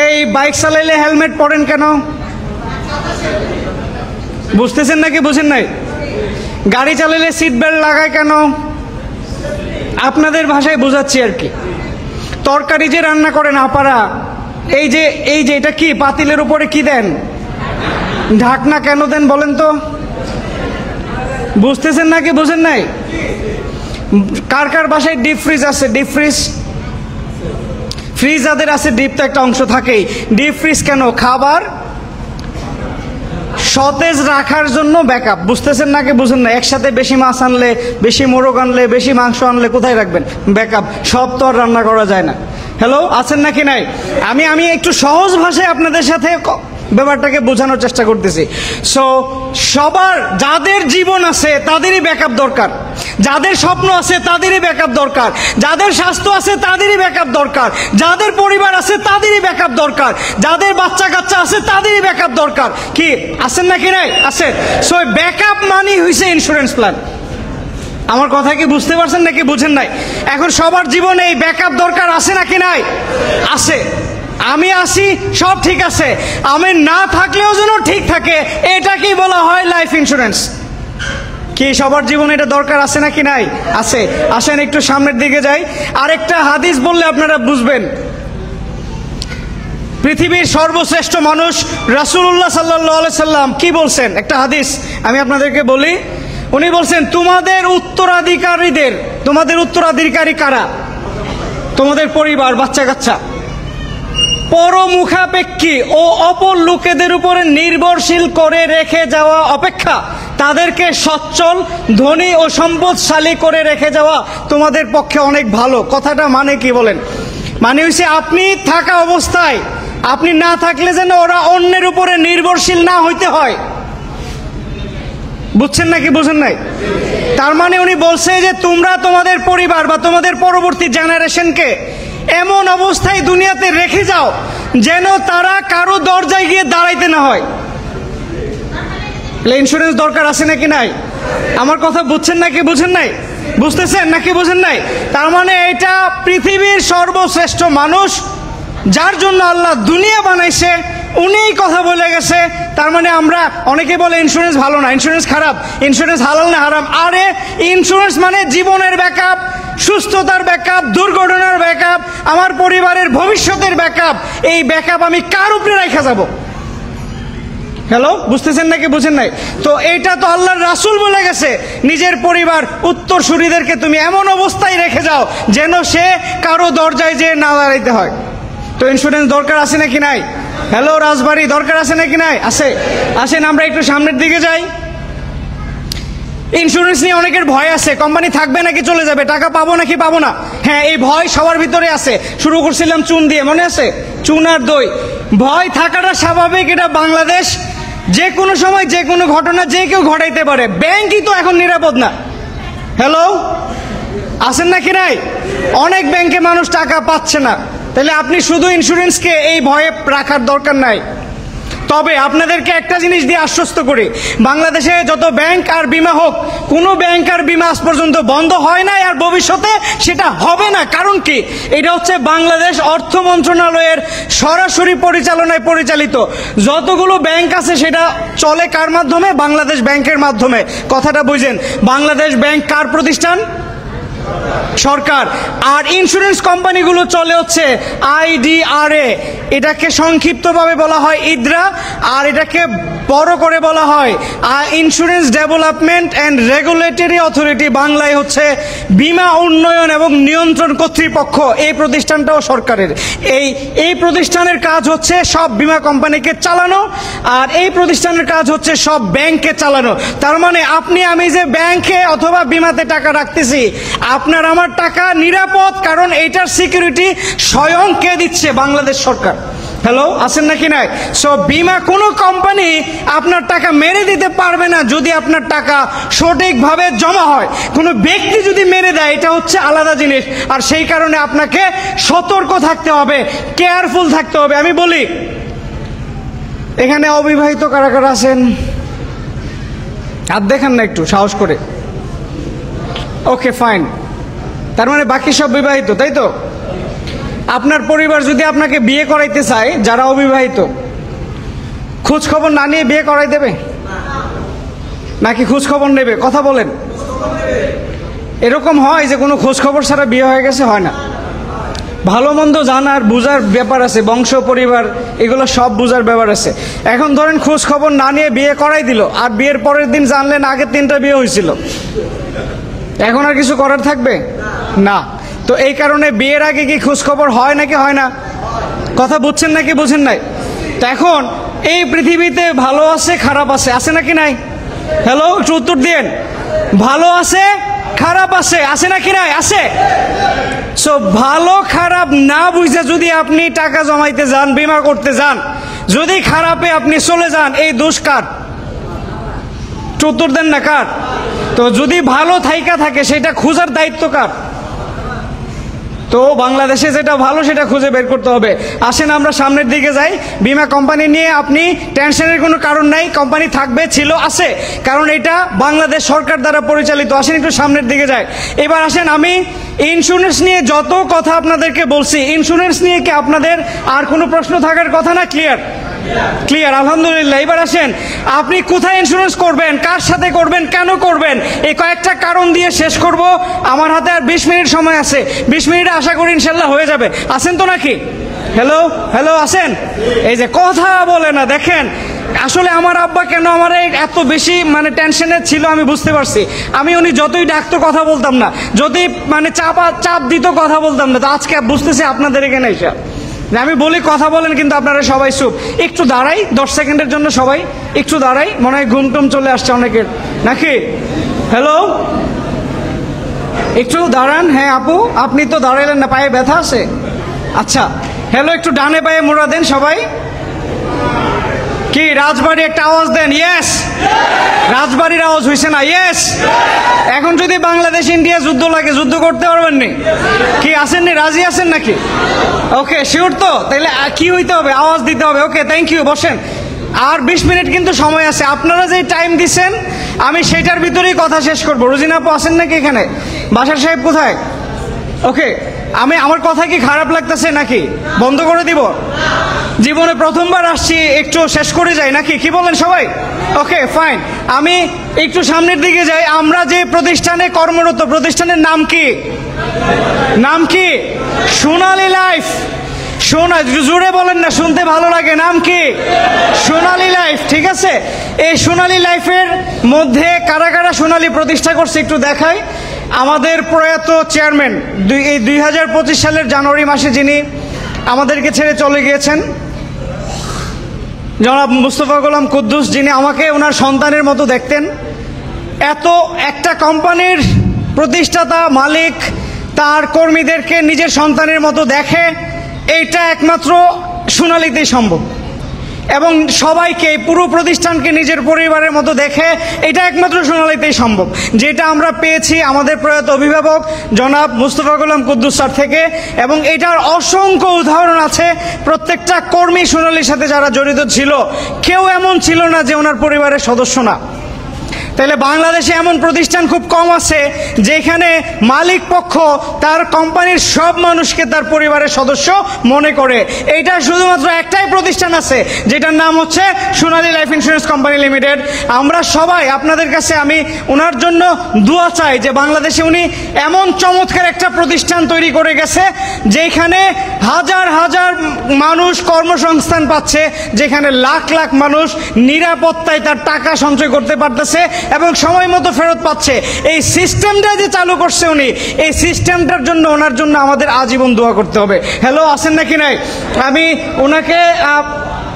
এই বাইক চালাইলে হেলমেট পরেন কেন? বুঝতেছেন নাকি বুঝেন নাই? গাড়ি চালাইলে সিট বেল্ট লাগায় কেন? আপনাদের ভাষায় বোঝাচ্ছি আর কি। তরকারি যে রান্না করেন আপারা, এই যে এটা কি পাতিলের উপরে কি দেন? ঢাকনা কেন দেন বলেন তো? বুঝতেছেন নাকি বুঝেন নাই? কার কার বাসায় ডিপ ফ্রিজ আছে? ডিপ ফ্রিজ, ফ্রিজ যাদের আছে, ডিপ তো একটা অংশ থাকেই। ডিপ ফ্রিজ কেন? খাবার সতেজ রাখার জন্য ব্যাকআপ। বুঝতেছেন নাকি বুঝেন না? একসাথে বেশি মাছ আনলে, বেশি মোরগ আনলে, বেশি মাংস আনলে কোথায় রাখবেন? ব্যাকআপ। সব তো আর রান্না করা যায় না। হ্যালো, আছেন নাকি নাই? আমি একটু সহজ ভাষায় আপনাদের সাথে ব্যাপারটাকে বোঝানোর চেষ্টা করতেছি। সো সবার যাদের জীবন আছে তাদেরই ব্যাকআপ দরকার, যাদের স্বপ্ন আছে তাদেরই ব্যাকআপ দরকার, যাদের স্বাস্থ্য আছে তাদেরই ব্যাকআপ দরকার, যাদের পরিবার আছে তাদেরই ব্যাকআপ দরকার, যাদের বাচ্চা কাচ্চা আছে তাদেরই ব্যাকআপ দরকার। কি আছেন নাকি নাই? আছে। সো ব্যাকআপ মানি হইছে ইন্স্যুরেন্স প্ল্যান। আমার কথা কি বুঝতে পারছেন নাকি বুঝেন নাই? এখন সবার জীবনে এই ব্যাকআপ দরকার আছে নাকি নাই? আছে। আমি আসি, সব ঠিক আছে, আমি না থাকলেও যেন ঠিক থাকে, এটাকেই বলা হয় লাইফ ইন্স্যুরেন্স। কি সবার জীবনে এটা দরকার আছে নাকি নাই? আছে। আসেন একটু সামনের দিকে যাই। আরেকটা হাদিস বললে আপনারা বুঝবেন। পৃথিবীর সর্বশ্রেষ্ঠ মানুষ রাসূলুল্লাহ সাল্লাল্লাহু আলাইহি সাল্লাম কি বলছেন? একটা হাদিস আমি আপনাদেরকে বলি। উনি বলছেন, তোমাদের উত্তরাধিকারী কারা? তোমাদের পরিবার, বাচ্চা কাচ্চা। পরমুখাপেক্ষী ও অপর লোকেদের উপরে নির্ভরশীল করে রেখে যাওয়া অপেক্ষা তাদেরকে সচ্ছল, ধনী ও সম্পদশালী করে রেখে যাওয়া তোমাদের পক্ষে অনেক ভালো। কথাটা মানে কি বলেন? মানে হচ্ছে আপনি থাকা অবস্থায়, আপনি না থাকলে যেন ওরা অন্যের উপরে নির্ভরশীল না হইতে হয়। বুঝছেন নাকি বুঝেন নাই? তার মানে উনি বলছে যে তোমরা তোমাদের পরিবার বা তোমাদের পরবর্তী জেনারেশনকে এমন অবস্থায় দুনিয়াতে রেখে যাও যেন তারা কারো দরজায় গিয়ে দাঁড়াইতে না হয়। ইন্স্যুরেন্স দরকার আছে নাকি নাই? আমার কথা বুঝছেন নাকি বুঝেন নাই? বুঝতেছেন নাকি বুঝেন নাই? তার মানে এটা পৃথিবীর সর্বশ্রেষ্ঠ মানুষ, যার জন্য আল্লাহ দুনিয়া বানাইছে, উনিই কথা বলে গেছে। তার মানে আমরা অনেকে বলে ইন্স্যুরেন্স ভালো না, ইন্স্যুরেন্স খারাপ, ইন্স্যুরেন্স হালাল না হারাম। আরে ইন্স্যুরেন্স মানে জীবনের ব্যাকআপ, সুস্থতার ব্যাকআপ, দুর্ঘটনার ব্যাকআপ, আমার পরিবারের ভবিষ্যতের ব্যাকআপ। এই ব্যাকআপ আমি কার উপরে রেখে যাব? হ্যালো, বুঝতেছেন নাকি বুঝেন নাই? তো এইটা তো আল্লাহর রাসূল বলে গেছে, নিজের পরিবার উত্তরসূরিদেরকে তুমি এমন অবস্থায় রেখে যাও যেন সে কারো দরজায় যেয়ে না দাঁড়াইতে হয়। তো ইন্স্যুরেন্স দরকার আছে নাকি নাই? হ্যালো রাজবাড়ি, দরকার আছে নাকি নাই? আছে। আসেন আমরা একটু সামনের দিকে যাই। ইন্স্যুরেন্স নিয়ে অনেকের ভয় আছে, কোম্পানি থাকবে নাকি চলে যাবে, টাকা পাবো নাকি পাবো না। হ্যাঁ, এই ভয় সবার ভিতরে আছে। শুরু করছিলাম চুন দিয়ে, মনে আছে, চুন আর দই। ভয় থাকাটা স্বাভাবিক, এটা বাংলাদেশ। যে কোনো সময় যে কোনো ঘটনা যে কেউ ঘটাইতে পারে। ব্যাংকই তো এখন নিরাপদ না। হ্যালো, আছেন নাকি নাই? অনেক ব্যাংকে মানুষ টাকা পাচ্ছে না। তাহলে আপনি শুধু ইন্স্যুরেন্সকে এই ভয়ে রাখার দরকার নাই। তবে আপনাদেরকে একটা জিনিস দিয়ে আশ্বস্ত করি, বাংলাদেশে যত ব্যাংক আর বিমা হোক, কোনো ব্যাংক আর বিমা আজ পর্যন্ত বন্ধ হয় না, আর ভবিষ্যতে সেটা হবে না। কারণ কি? এটা হচ্ছে বাংলাদেশ অর্থ মন্ত্রণালয়ের সরাসরি পরিচালনায় পরিচালিত। যতগুলো ব্যাংক আছে সেটা চলে কার মাধ্যমে? বাংলাদেশ ব্যাংকের মাধ্যমে। কথাটা বুঝেন, বাংলাদেশ ব্যাংক কার প্রতিষ্ঠান? সরকার। আর ইন্স্যুরেন্স কোম্পানিগুলো চলে হচ্ছে IDRA, এটাকে সংক্ষিপ্তভাবে বলা হয় ইদ্রা, আর এটাকে বড় করে বলা হয় insurance development and regulatory authority, বাংলায় হচ্ছে বীমা উন্নয়ন এবং নিয়ন্ত্রণ কর্তৃপক্ষ। এই প্রতিষ্ঠানটাও সরকারের। এই প্রতিষ্ঠানের কাজ হচ্ছে সব বীমা কোম্পানিকে চালানো, আর এই প্রতিষ্ঠানের কাজ হচ্ছে সব ব্যাংককে চালানো। তার মানে আপনি আমি যে ব্যাংকে অথবা বীমাতে টাকা রাখতেছি, আপনার আমার টাকা নিরাপদ, কারণ এটার সিকিউরিটি স্বয়ং কে দিচ্ছে? বাংলাদেশ সরকার। হ্যালো, আছেন নাকি নাই? সো বীমা কোনো কোম্পানি আপনার টাকা মেরে দিতে পারবে না যদি আপনার টাকা সঠিকভাবে জমা হয়। কোনো ব্যক্তি যদি মেরে দেয়, এটা হচ্ছে আলাদা জিনিস। আর সেই কারণে আপনাকে সতর্ক থাকতে হবে, কেয়ারফুল থাকতে হবে। আমি বলি, এখানে অবিবাহিত কারা কারা আছেন? হাত দেখান না একটু সাহস করে। ওকে, ফাইন। তার মানে বাকি সব বিবাহিত, তাই তো? আপনার পরিবার যদি আপনাকে বিয়ে করাইতে চায়, যারা অবিবাহিত, খোঁজ খবর না নিয়ে বিয়ে করাই দেবে নাকি খোঁজ খবর নেবে? কথা বলেন। এরকম হয় যে কোনো খোঁজ খবর ছাড়া বিয়ে হয়ে গেছে? হয় না। ভালো মন্দ জানার বুঝার ব্যাপার আছে, বংশ পরিবার এগুলো সব বুঝার ব্যাপার আছে। এখন ধরেন খোঁজ খবর না নিয়ে বিয়ে করাই দিল, আর বিয়ের পরের দিন জানলেন আগের 3টা বিয়ে হয়েছিল, এখন আর কিছু করার থাকবে না। তো এই কারণে বিয়ের আগে কি খোঁজ খবর হয় নাকি হয় না? কথা বুঝছেন নাকি বুঝেন নাই? তো এখন এই পৃথিবীতে ভালো আছে খারাপ আছে, আছে নাকি নাই? হ্যালো, একটু উত্তর দিন। ভালো আছে খারাপ আছে, আছে নাকি নাই? আছে। সো ভালো খারাপ না বুঝে যদি আপনি টাকা জমাইতে যান, বীমা করতে যান, যদি খারাপে আপনি চলে যান, এই দোষ কার? উত্তর দেন না, কার? তো যদি ভালো থাইকা থাকে, সেটা খোঁজার দায়িত্ব কার? তো বাংলাদেশে যেটা ভালো সেটা খুঁজে বের করতে হবে। আসেন আমরা সামনের দিকে যাই। বীমা কোম্পানি নিয়ে আপনি টেনশনের কোনো কারণ নাই, কোম্পানি থাকবে, ছিল, আছে, কারণ এটা বাংলাদেশ সরকার দ্বারা পরিচালিত। আসেন একটু সামনের দিকে যাই। এবার আসেন, আমি ইন্স্যুরেন্স নিয়ে যত কথা আপনাদেরকে বলছি, ইন্স্যুরেন্স নিয়ে কি আপনাদের আর কোনো প্রশ্ন থাকার কথা না? ক্লিয়ার? ক্লিয়ার, আলহামদুলিল্লাহ। এবার আসেন, আপনি কোথায় ইন্স্যুরেন্স করবেন, কার সাথে করবেন, কেন করবেন, এই কয়েকটা কারণ দিয়ে শেষ করব। আমার হাতে আর 20 মিনিট সময় আছে। 20 মিনিটে আশা করি ইনশাল্লাহ হয়ে যাবে। আছেন তো নাকি? হ্যালো হ্যালো, আছেন? এই যে কথা বলে না, দেখেন আসলে আমার আব্বা কেন আমার এত বেশি টেনশনে ছিল আমি বুঝতে পারছি। উনি যতই ডাকতো কথা বলতাম না, যদি চাপ দিত কথা বলতাম না। তো আজকে বুঝতেছি আপনাদের এখানে এসে আমি বলি কথা বলেন, কিন্তু আপনারা সবাই চুপ। একটু দাঁড়াই 10 সেকেন্ডের জন্য, সবাই একটু দাঁড়াই। মনে হয় ঘুম টুম চলে আসছে অনেকের নাকি? হ্যালো, একটু দাঁড়ান। হ্যাঁ আপু, আপনি তো দাঁড়াইলেন না, পায়ে ব্যথা আছে? আচ্ছা, হ্যালো, একটু ডানে পায়ে মোড়া দেন সবাই। কি রাজবাড়ি একটা আওয়াজ দেন। ইয়েস, রাজবাড়ির আওয়াজ হয়েছে না? ইয়েস। এখন যদি বাংলাদেশ ইন্ডিয়া যুদ্ধ লাগে, যুদ্ধ করতে পারবেন নি? কি আসেননি? রাজি আছেন নাকি? ওকে, শিওর তো? তাহলে কি হইতে হবে? আওয়াজ দিতে হবে। ওকে, থ্যাংক ইউ, বসেন। আর 20 মিনিট কিন্তু সময় আছে। আপনারা যে টাইম দিচ্ছেন, আমি সেটার ভিতরেই কথা শেষ করবো। রোজিনা আপু আছেন নাকি এখানে? বাসার সাহেব কোথায়? ওকে, আমার কথা কি খারাপ লাগতেছে নাকি? বন্ধ করে দিব? জীবনে প্রথমবার আসছি, একটু শেষ করে যাই নাকি? কি বলেন সবাই? ওকে, ফাইন। আমি একটু সামনের দিকে যাই। আমরা যে প্রতিষ্ঠানে কর্মরত, প্রতিষ্ঠানের নাম কি? নাম কি? সোনালী লাইফ। জোরে বলেন না, শুনতে ভালো লাগে। নাম কি? সোনালী লাইফ। ঠিক আছে, এই সোনালী লাইফের মধ্যে কারা কারা সোনালী প্রতিষ্ঠা করছে একটু দেখাই। আমাদের প্রয়াত চেয়ারম্যান, এই 2025 সালের জানুয়ারি মাসে যিনি আমাদেরকে ছেড়ে চলে গিয়েছেন, জনাব মুস্তফা গোলাম কুদ্দুস, যিনি আমাকে ওনার সন্তানের মতো দেখতেন। এত একটা কোম্পানির প্রতিষ্ঠাতা মালিক তার কর্মীদেরকে নিজের সন্তানের মতো দেখে, এইটা একমাত্র সোনালীতেই সম্ভব। এবং সবাইকে, পুরো প্রতিষ্ঠানকে নিজের পরিবারের মতো দেখে, এটা একমাত্র সোনালীতেই সম্ভব। যেটা আমরা পেয়েছি আমাদের প্রয়াত অভিভাবক জনাব মুস্তফা গোলাম কুদ্দুস স্যার থেকে, এবং এটার অসংখ্য উদাহরণ আছে। প্রত্যেকটা কর্মী সোনালীর সাথে যারা জড়িত ছিল, কেউ এমন ছিল না যে ওনার পরিবারের সদস্য না। তাহলে বাংলাদেশে এমন প্রতিষ্ঠান খুব কম আছে যেখানে মালিক পক্ষ তার কোম্পানির সব মানুষকে তার পরিবারের সদস্য মনে করে। এইটা শুধুমাত্র একটাই প্রতিষ্ঠান আছে, যেটার নাম হচ্ছে সোনালী লাইফ ইন্স্যুরেন্স কোম্পানি লিমিটেড। আমরা সবাই আপনাদের কাছে, আমি ওনার জন্য দোয়া চাই যে বাংলাদেশে উনি এমন চমৎকার একটা প্রতিষ্ঠান তৈরি করে গেছে যেখানে হাজার হাজার মানুষ কর্মসংস্থান পাচ্ছে, যেখানে লাখ লাখ মানুষ নিরাপত্তায় তার টাকা সঞ্চয় করতে পারতেছে এবং সময় মতো ফেরত পাচ্ছে। এই সিস্টেমটা যে চালু করছে উনি, এই সিস্টেমটার জন্য ওনার জন্য আমাদের আজীবন দোয়া করতে হবে। হ্যালো, আছেন নাকি নাই? আমি ওনাকে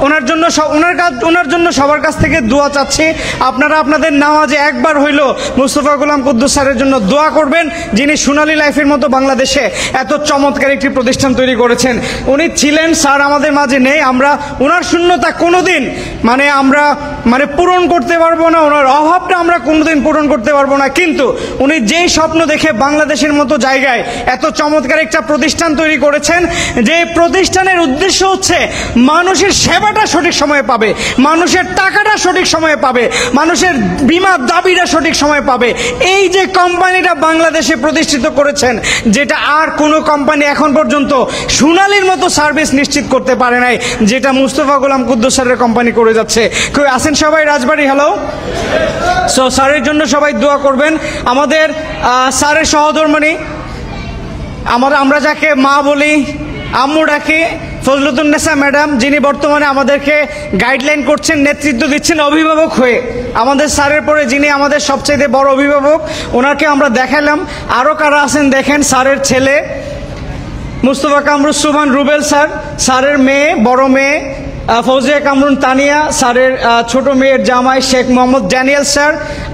ওনার জন্য সবার কাছ থেকে দোয়া চাচ্ছি। আপনারা আপনাদের নামাজে একবার হইল মুস্তফা গোলাম কুদ্দুস স্যারের জন্য দোয়া করবেন, যিনি সোনালী লাইফের মতো বাংলাদেশে এত চমৎকার একটি প্রতিষ্ঠান তৈরি করেছেন। উনি ছিলেন, স্যার আমাদের মাঝে নেই। আমরা ওনার শূন্যতা কোনোদিন আমরা পূরণ করতে পারবো না, ওনার অভাবটা আমরা কোনোদিন পূরণ করতে পারবো না। কিন্তু উনি যেই স্বপ্ন দেখে বাংলাদেশের মতো জায়গায় এত চমৎকার একটা প্রতিষ্ঠান তৈরি করেছেন, যে প্রতিষ্ঠানের উদ্দেশ্য হচ্ছে মানুষের সেবাটা সঠিক সময়ে পাবে, মানুষের টাকাটা সঠিক সময়ে পাবে, মানুষের বীমা দাবিটা সঠিক সময়ে পাবে। এই যে কোম্পানিটা বাংলাদেশে প্রতিষ্ঠিত করেছেন, যেটা আর কোনো কোম্পানি এখন পর্যন্ত সোনালীর মতো সার্ভিস নিশ্চিত করতে পারে নাই, যেটা মুস্তফা গোলাম কুদ্দুস স্যারের কোম্পানি করে যাচ্ছে। কেউ আছেন সবাই রাজবাড়ী? হ্যালো। সো স্যারের জন্য সবাই দোয়া করবেন। আমাদের স্যারের সহধর্মিণী, আমরা যাকে মা বলি, আম্মু ডাকি, ফজলুতুন্নেসা ম্যাডাম, যিনি বর্তমানে আমাদেরকে গাইডলাইন করছেন, নেতৃত্ব দিচ্ছেন অভিভাবক হয়ে। আমাদের স্যারের পরে যিনি আমাদের সবচেয়ে বড় অভিভাবক, ওনাকে আমরা দেখালাম। আরও কারা আছেন দেখেন, স্যারের ছেলে মুস্তফা কামরুজ্জামান রুবেল স্যার, স্যারের মেয়ে, বড় মেয়ে ফৌজিয়া কামরুন তানিয়া, স্যারের ছোট মেয়ের জামাই শেখ মোহাম্মদ ড্যানিয়েল স্যার।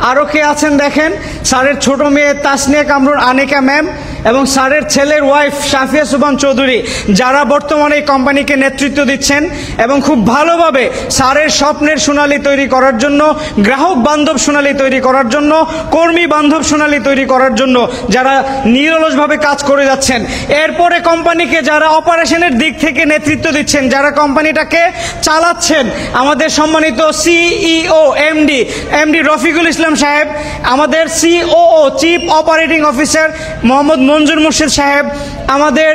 আরও কে আছেন দেখেন, স্যারের ছোট মেয়ে তাসনিয়া কামরুন আনিকা ম্যাম, এবং স্যারের ছেলের ওয়াইফ শাফিয়া সুবহান চৌধুরী, যারা বর্তমানে এই কোম্পানিকে নেতৃত্ব দিচ্ছেন এবং খুব ভালোভাবে স্যারের স্বপ্নের সোনালী তৈরি করার জন্য, গ্রাহক বান্ধব সোনালী তৈরি করার জন্য, কর্মী বান্ধব সোনালী তৈরি করার জন্য যারা নিরলসভাবে কাজ করে যাচ্ছেন। এরপরে কোম্পানিকে যারা অপারেশনের দিক থেকে নেতৃত্ব দিচ্ছেন, যারা কোম্পানিটাকে চালাচ্ছেন, আমাদের সম্মানিত সিইও এমডি রফিকুল ইসলাম সাহেব, আমাদের COO chief operating officer Mohammad Manjur Murshid Saheb, আমাদের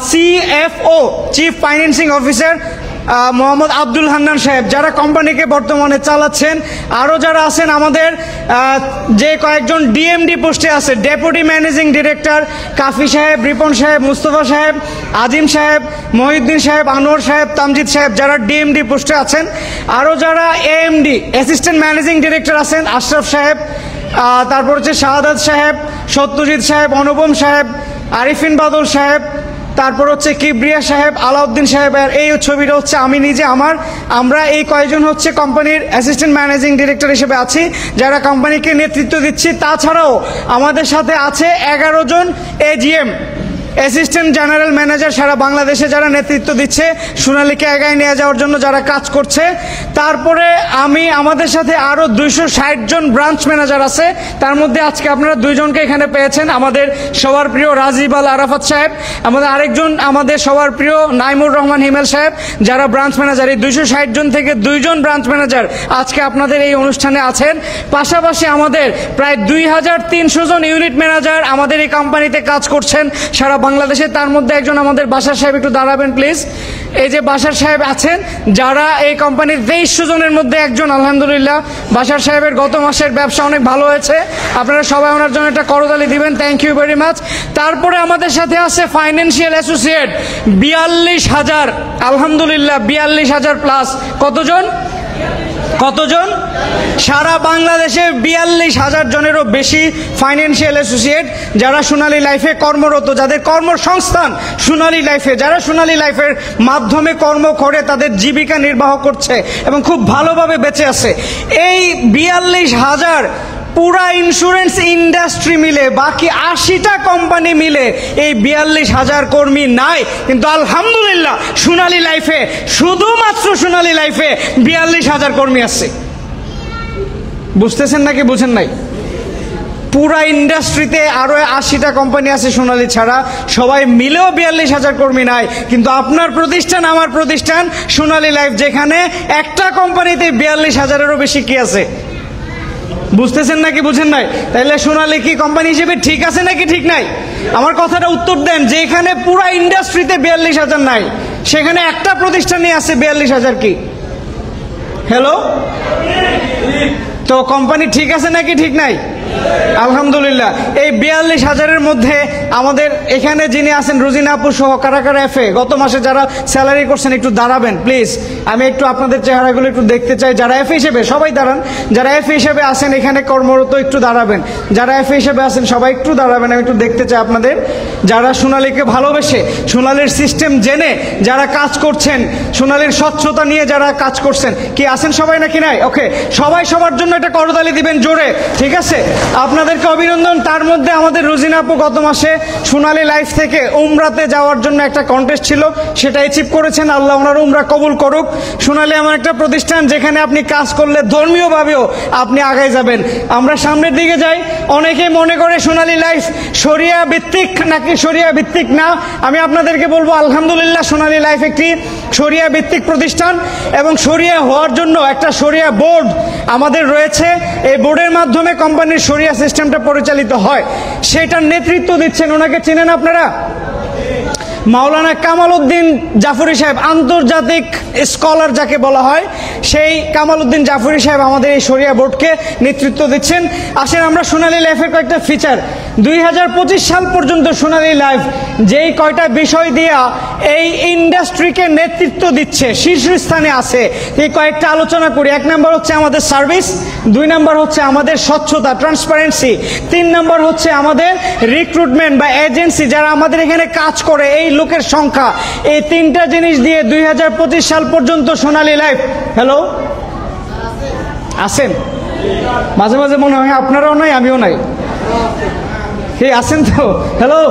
CFO chief financing officer Mohammad Abdul Hannan Saheb, যারা কোম্পানিকে বর্তমানে চালাচ্ছেন। আরও যারা আছেন, আমাদের যে কয়েকজন ডিএমডি পোস্টে আছে, ডেপুটি ম্যানেজিং ডিরেক্টর কাফি সাহেব, রিপন সাহেব, মুস্তফা সাহেব, আজিম সাহেব, মহিউদ্দিন সাহেব, আনোয়ার সাহেব, তামজিদ সাহেব, যারা ডিএমডি পোস্টে আছেন। আরও যারা এএমডি অ্যাসিস্ট্যান্ট ম্যানেজিং ডিরেক্টর আছেন, আশরাফ সাহেব, তারপর হচ্ছে শাহাদাত সাহেব, সত্যজিৎ সাহেব, অনুপম সাহেব, আরিফিন বাদল সাহেব, তারপর হচ্ছে কিবরিয়া সাহেব, আলাউদ্দিন সাহেব। আর এই ছবিটা হচ্ছে আমি নিজে, আমরা এই কয়েকজন হচ্ছে কোম্পানির অ্যাসিস্ট্যান্ট ম্যানেজিং ডিরেক্টর হিসেবে আছি, যারা কোম্পানিকে নেতৃত্ব দিচ্ছি। তাছাড়াও আমাদের সাথে আছে 11 জন এজিএম অ্যাসিস্ট্যান্ট জেনারেল ম্যানেজার, সারা বাংলাদেশে যারা নেতৃত্ব দিচ্ছে সোনালীকে এগিয়ে নিয়ে যাওয়ার জন্য, যারা কাজ করছে। তারপরে আমাদের সাথে আরও 260 জন ব্রাঞ্চ ম্যানেজার আছে। তার মধ্যে আজকে আপনারা 2 জনকে এখানে পেয়েছেন, আমাদের সবার প্রিয় রাজীব আল আরাফাত সাহেব, আমাদের আরেকজন আমাদের সবার প্রিয় নাইমুর রহমান হিমেল সাহেব, যারা ব্রাঞ্চ ম্যানেজার। এই 260 জন থেকে 2 জন ব্রাঞ্চ ম্যানেজার আজকে আপনাদের এই অনুষ্ঠানে আছেন। পাশাপাশি আমাদের প্রায় 2300 জন ইউনিট ম্যানেজার আমাদের এই কোম্পানিতে কাজ করছেন সারা বাংলাদেশে। তার মধ্যে একজন আমাদের বাশার সাহেব, একটু দাঁড়াবেন প্লিজ। এই যে বাশার সাহেব আছেন, যারা এই কোম্পানির 2300 জনের মধ্যে একজন। আলহামদুলিল্লাহ, বাশার সাহেবের গত মাসের ব্যবসা অনেক ভালো হয়েছে। আপনারা সবাই ওনার জন্য একটা করতালি দিবেন। Thank you very much. তারপরে আমাদের সাথে আছে ফাইন্যান্সিয়াল অ্যাসোসিয়েট 42,000, আলহামদুলিল্লাহ 42,000 প্লাস। কতজন? সারা বাংলাদেশে 42,000 জনেরও বেশি ফাইন্যান্সিয়াল অ্যাসোসিয়েট, যারা সোনালী লাইফে কর্মরত, যাদের কর্মসংস্থান সোনালী লাইফে, যারা সোনালী লাইফের মাধ্যমে কর্ম করে তাদের জীবিকা নির্বাহ করছে এবং খুব ভালোভাবে বেঁচে আছে। এই 42,000 পুরা ইন্স্যুরেন্স ইন্ডাস্ট্রি মিলে, বাকি 80টা কোম্পানি মিলে এই 42,000 কর্মী নাই। কিন্তু আলহামদুলিল্লাহ সোনালী লাইফে, শুধুমাত্র সোনালী লাইফে 42,000 কর্মী আছে। বুঝতেছেন নাকি বুঝেন নাই? পুরা ইন্ডাস্ট্রিতে আরো 80টা কোম্পানি আছে সোনালী ছাড়া, সবাই মিলেও 42,000 কর্মী নাই। কিন্তু আপনার প্রতিষ্ঠান, আমার প্রতিষ্ঠান সোনালী লাইফ, যেখানে একটা কোম্পানিতে 42,000-এরও বেশি কি আছে। বুঝতেছেন নাকি বুঝেন নাই? তাহলে সোনালী কি কোম্পানি হিসেবে ঠিক আছে নাকি ঠিক নাই? আমার কথাটা উত্তর দেন। যেখানে পুরা ইন্ডাস্ট্রিতে 42,000 নাই, সেখানে একটা প্রতিষ্ঠানই আছে 42,000 কি? হ্যালো, তো কোম্পানি ঠিক আছে নাকি ঠিক নাই? আলহামদুলিল্লাহ। এই 42,000-এর মধ্যে আমাদের এখানে যিনি আছেন রুজিনা আপু সহ কারা কারা এফে গত মাসে যারা স্যালারি করছেন একটু দাঁড়াবেন প্লিজ। আমি একটু আপনাদের চেহারাগুলো একটু দেখতে চাই। যারা এফে হিসেবে সবাই দাঁড়ান, যারা এফে হিসেবে আছেন এখানে কর্মরত একটু দাঁড়াবেন। যারা এফে হিসেবে আছেন সবাই একটু দাঁড়াবেন, আমি একটু দেখতে চাই আপনাদের। যারা সোনালীকে ভালোবেসে, সোনালীর সিস্টেম জেনে যারা কাজ করছেন, সোনালীর স্বচ্ছতা নিয়ে যারা কাজ করছেন, কি আছেন সবাই নাকি নাই? ওকে, সবাই সবার জন্য একটা করতালি দিবেন জোরে, ঠিক আছে? আপনাদেরকে অভিনন্দন। তার মধ্যে আমাদের রুজিনা আপু গত মাসে সোনালী লাইফ থেকে উমরাতে যাওয়ার জন্য একটা কন্টেস্ট ছিল, সেটা অ্যাচিভ করেছেন। আল্লাহ ওনার উমরা কবুল করুক। সোনালী এমন একটা প্রতিষ্ঠান যেখানে আপনি কাজ করলে ধর্মীয়ভাবেও আপনি আগায় যাবেন। আমরা সামনের দিকে যাই। অনেকেই মনে করে সোনালী লাইফ শরিয়া ভিত্তিক নাকি শরিয়া ভিত্তিক না। আমি আপনাদেরকে বলবো আলহামদুলিল্লাহ সোনালী লাইফ একটি শরিয়া ভিত্তিক প্রতিষ্ঠান, এবং শরিয়া হওয়ার জন্য একটা শরিয়া বোর্ড আমাদের রয়েছে। এই বোর্ডের মাধ্যমে কোম্পানির শরিয়া সিস্টেমটা পরিচালিত হয়। সেটার নেতৃত্ব দিচ্ছেন, ওনাকে চেনেন আপনারা? মাওলানা কামাল উদ্দিন জাফরি সাহেব, আন্তর্জাতিক স্কলার যাকে বলা হয়, সেই কামাল উদ্দিন জাফরি সাহেব আমাদের এই শরিয়া বোর্ডকে নেতৃত্ব দিচ্ছেন। আসেন আমরা সোনালী লাইফের কয়েকটা ফিচার, 2025 সাল পর্যন্ত সোনালী লাইফ যেই কয়টা বিষয় দিয়া এই ইন্ডাস্ট্রিকে নেতৃত্ব দিচ্ছে, শীর্ষস্থানে আছে, এই কয়েকটা আলোচনা করি। 1 নম্বর হচ্ছে আমাদের সার্ভিস, 2 নম্বর হচ্ছে আমাদের স্বচ্ছতা, ট্রান্সপারেন্সি, 3 নম্বর হচ্ছে আমাদের রিক্রুটমেন্ট বা এজেন্সি, যারা আমাদের এখানে কাজ করে এই লোকের সংখ্যা। এই 3টা জিনিস দিয়ে 2025 সাল পর্যন্ত সোনালী লাইফ, হ্যালো আছেন? মাঝে মাঝে মনে হয় আপনারাও নাই আমিও নাই, এই আছেন তো? হ্যালো,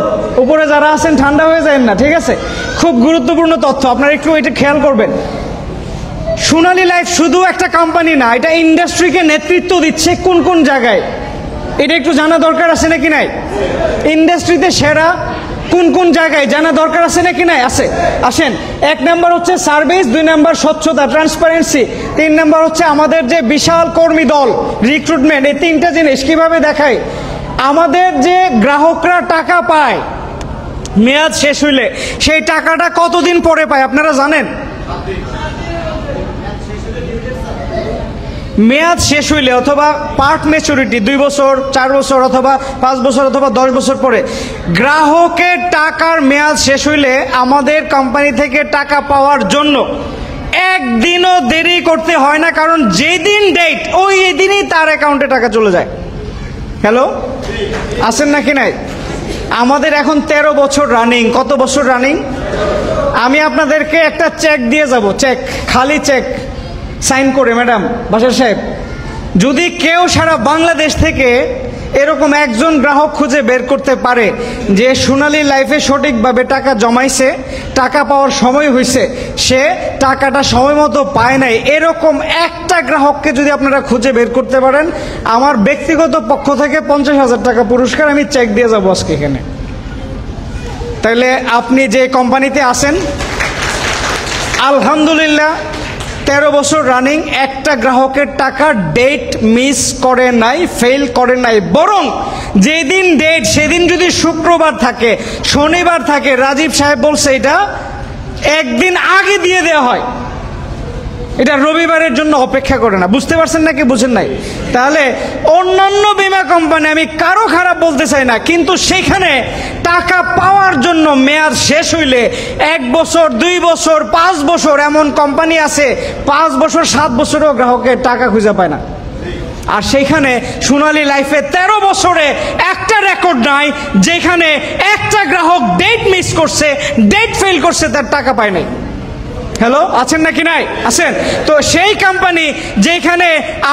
উপরে যারা আছেন ঠান্ডা হয়ে যায় না, ঠিক আছে? খুব গুরুত্বপূর্ণ তথ্য, আপনারা একটু এটা খেয়াল করবেন। সোনালী লাইফ শুধু একটা কোম্পানি না, এটা ইন্ডাস্ট্রিকে নেতৃত্ব দিচ্ছে কোন কোন জায়গায়, এটা একটু জানা দরকার আছে নাকি নাই? ইন্ডাস্ট্রিতে সেরা কোন কোন জায়গায় জানা দরকার আছে নাকি নাই? আছে। আসেন, 1 নম্বর হচ্ছে সার্ভিস, 2 নম্বর স্বচ্ছতা, ট্রান্সপারেন্সি, 3 নম্বর হচ্ছে আমাদের যে বিশাল কর্মী দল, রিক্রুটমেন্ট। এই 3টা জিনিস কিভাবে দেখায়? আমাদের যে গ্রাহকরা টাকা পায় মেয়াদ শেষ হইলে, সেই টাকাটা কতদিন পরে পায় আপনারা জানেন? মেয়াদ শেষ হইলে অথবা পার্ট ম্যাচুরিটি 2 বছর, 4 বছর অথবা 5 বছর অথবা 10 বছর পরে গ্রাহকের টাকার মেয়াদ শেষ হইলে আমাদের কোম্পানি থেকে টাকা পাওয়ার জন্য একদিনও দেরি করতে হয় না, কারণ যেদিন ডেট ওই দিনই তার অ্যাকাউন্টে টাকা চলে যায়। হ্যালো, আছেন নাকি নাই? আমাদের এখন 13 বছর রানিং। কত বছর রানিং? আমি আপনাদেরকে একটা চেক দিয়ে যাব, চেক, খালি চেক সাইন করে, ম্যাডাম বাশার সাহেব, যদি কেউ সারা বাংলাদেশ থেকে এরকম একজন গ্রাহক খুঁজে বের করতে পারে যে সোনালী লাইফে সঠিকভাবে টাকা জমাইছে, টাকা পাওয়ার সময় হয়েছে, সে টাকাটা সময় মতো পায় নাই, এরকম একটা গ্রাহককে যদি আপনারা খুঁজে বের করতে পারেন, আমার ব্যক্তিগত পক্ষ থেকে 50,000 টাকা পুরস্কার আমি চেক দিয়ে যাবো আজকে এখানে। তাইলে আপনি যে কোম্পানিতে আছেন আলহামদুলিল্লাহ 13 বছর রানিং, একটা গ্রাহকের টাকা ডেট মিস করে নাই, ফেল করে নাই, বরং যেদিন ডেট সেদিন যদি শুক্রবার থাকে, শনিবার থাকে, রাজীব সাহেব বলছে এটা একদিন আগে দিয়ে দেওয়া হয়, এটা রবিবারের জন্য অপেক্ষা করে না। বুঝতে পারছেন নাকি বুঝেন নাই? তাহলে অন্যান্য বীমা কোম্পানি, আমি কারো খারাপ বলতে চাই না, কিন্তু সেখানে টাকা পাওয়ার জন্য মেয়াদ শেষ হইলে 1 বছর, 2 বছর, 5 বছর, এমন কোম্পানি আছে 5 বছর 7 বছরেও গ্রাহকের টাকা খুঁজে পায় না। আর সেইখানে সোনালী লাইফে 13 বছরে একটা রেকর্ড নাই যেখানে একটা গ্রাহক ডেট মিস করছে, ডেট ফেল করছে, তার টাকা পায় নাই। হ্যালো, আছেন নাকি নাই? আছেন। তো সেই কোম্পানি যেখানে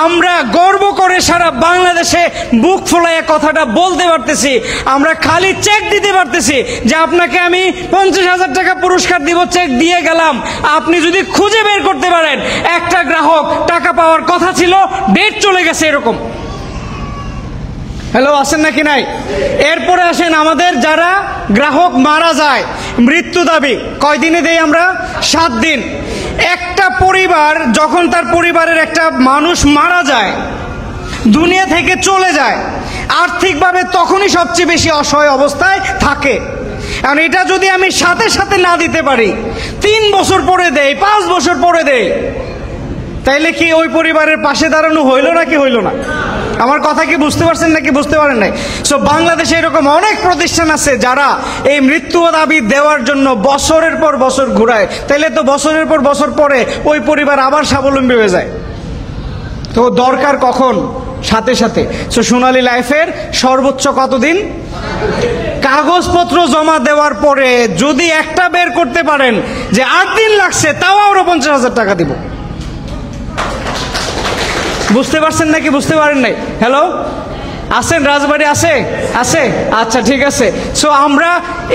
আমরা গর্ব করে সারা বাংলাদেশে বুক ফোলাইয়া কথাটা বলতে পারতেছি, আমরা খালি চেক দিতে পারতেছি যে আপনাকে আমি 50,000 টাকা পুরস্কার দিব, চেক দিয়ে গেলাম। আপনি যদি খুঁজে বের করতে পারেন একটা গ্রাহক টাকা পাওয়ার কথা ছিল, ডেট চলে গেছে, এরকম। হ্যালো, আছেন নাকি নাই? এরপরে আসেন আমাদের যারা গ্রাহক মারা যায়, মৃত্যু দাবি কয়দিনে দেই আমরা? 7 দিন। একটা পরিবার যখন তার পরিবারের একটা মানুষ মারা যায়, দুনিয়া থেকে চলে যায়, আর্থিকভাবে তখনই সবচেয়ে বেশি অসহায় অবস্থায় থাকে। কারণ এটা যদি আমি সাথে সাথে না দিতে পারি, 3 বছর পরে দেই, 5 বছর পরে দেই, তাইলে কি ওই পরিবারের পাশে দাঁড়ানো হইল নাকি হইল না? আমার কথা কি বুঝতে পারছেন নাকি বুঝতে পারেন নাই? সো বাংলাদেশে এরকম অনেক প্রতিষ্ঠান আছে যারা এই মৃত্যু দাবি দেওয়ার জন্য বছরের পর বছর ঘুরায়, তাইলে তো বছরের পর বছর পরে ওই পরিবার আবার স্বাবলম্বী হয়ে যায়। তো দরকার কখন? সাথে সাথে। সো সোনালী লাইফের সর্বোচ্চ কতদিন? কাগজপত্র জমা দেওয়ার পরে যদি একটা বের করতে পারেন যে 8 দিন লাগছে, তাও আরো 50,000 টাকা দিব। বুঝতে পারছেন নাকি বুঝতে পারেন নাই? হ্যালো, আছেন? রাজবাড়ি আছে? আছে? আচ্ছা, ঠিক আছে। সো আমরা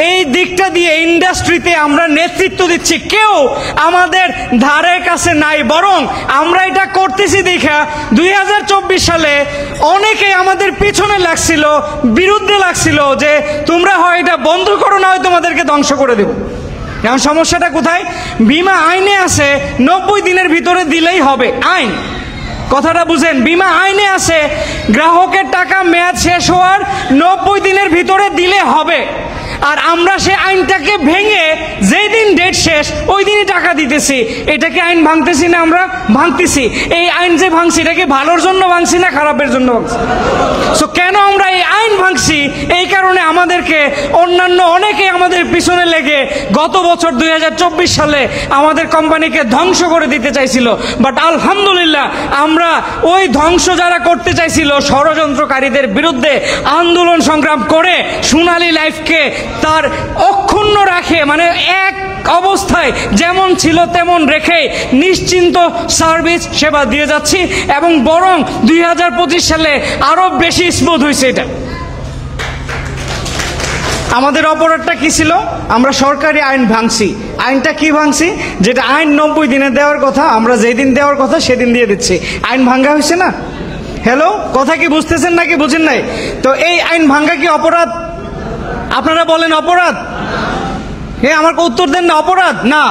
এই দিকটা দিয়ে ইন্ডাস্ট্রিতে আমরা নেতৃত্ব দিচ্ছি, কেউ আমাদের ধারের কাছে নাই। বরং আমরা এটা করতেছি দেখা 2024 সালে অনেকে আমাদের পিছনে লাগছিল, বিরুদ্ধে লাগছিল যে তোমরা হয় এটা বন্ধ করো, না হয় তোমাদেরকে ধ্বংস করে দেব। এখন সমস্যাটা কোথায়? বীমা আইনে আছে 90 দিনের ভিতরে দিলেই হবে। আইন, কথাটা বুঝেন, বীমা আইনে আছে গ্রাহকের টাকা মেয়াদ শেষ হওয়ার 90 দিনের ভিতরে দিলে হবে। আর আমরা সে আইনটাকে ভেঙে যেই দিন ডেট শেষ ওই দিনই টাকা দিতেছি। এটাকে আইন ভাঙতেছি না? আমরা ভাঙতেছি। এই আইন যে ভাঙছি, এটা কি ভালোর জন্য ভাঙছি না খারাপের জন্য ভাঙছি? সো কেন আমরা এই আইন ভাঙছি? এই কারণে আমাদেরকে অন্যান্য অনেকে আমাদের পিছনে লেগে গত বছর 2024 সালে আমাদের কোম্পানিকে ধ্বংস করে দিতে চাইছিল। বাট আলহামদুলিল্লাহ আমরা ওই ধ্বংস যারা করতে চাইছিল ষড়যন্ত্রকারীদের বিরুদ্ধে আন্দোলন সংগ্রাম করে সোনালী লাইফকে তার অক্ষুণ্ণ রাখে, মানে এক অবস্থায় যেমন ছিল তেমন রেখে নিশ্চিন্ত সার্ভিস সেবা দিয়ে যাচ্ছি। এবং বরং 2025 সালে আরো বেশি স্মুথ হয়েছে। এটা আমাদের অপরাধটা কি ছিল? আমরা সরকারি আইন ভাঙছি। আইনটা কি ভাঙছি? যেটা আইন 90 দিনে দেওয়ার কথা, আমরা যেদিন দেওয়ার কথা সেদিন দিয়ে দিচ্ছি। আইন ভাঙ্গা হয়েছে না? হ্যালো, কথা কি বুঝতেছেন নাকি বুঝেন নাই? তো এই আইন ভাঙ্গা কি অপরাধ? আপনারা বলেন অপরাধ? হ্যাঁ, আমাকে উত্তর দেন না। অপরাধ না,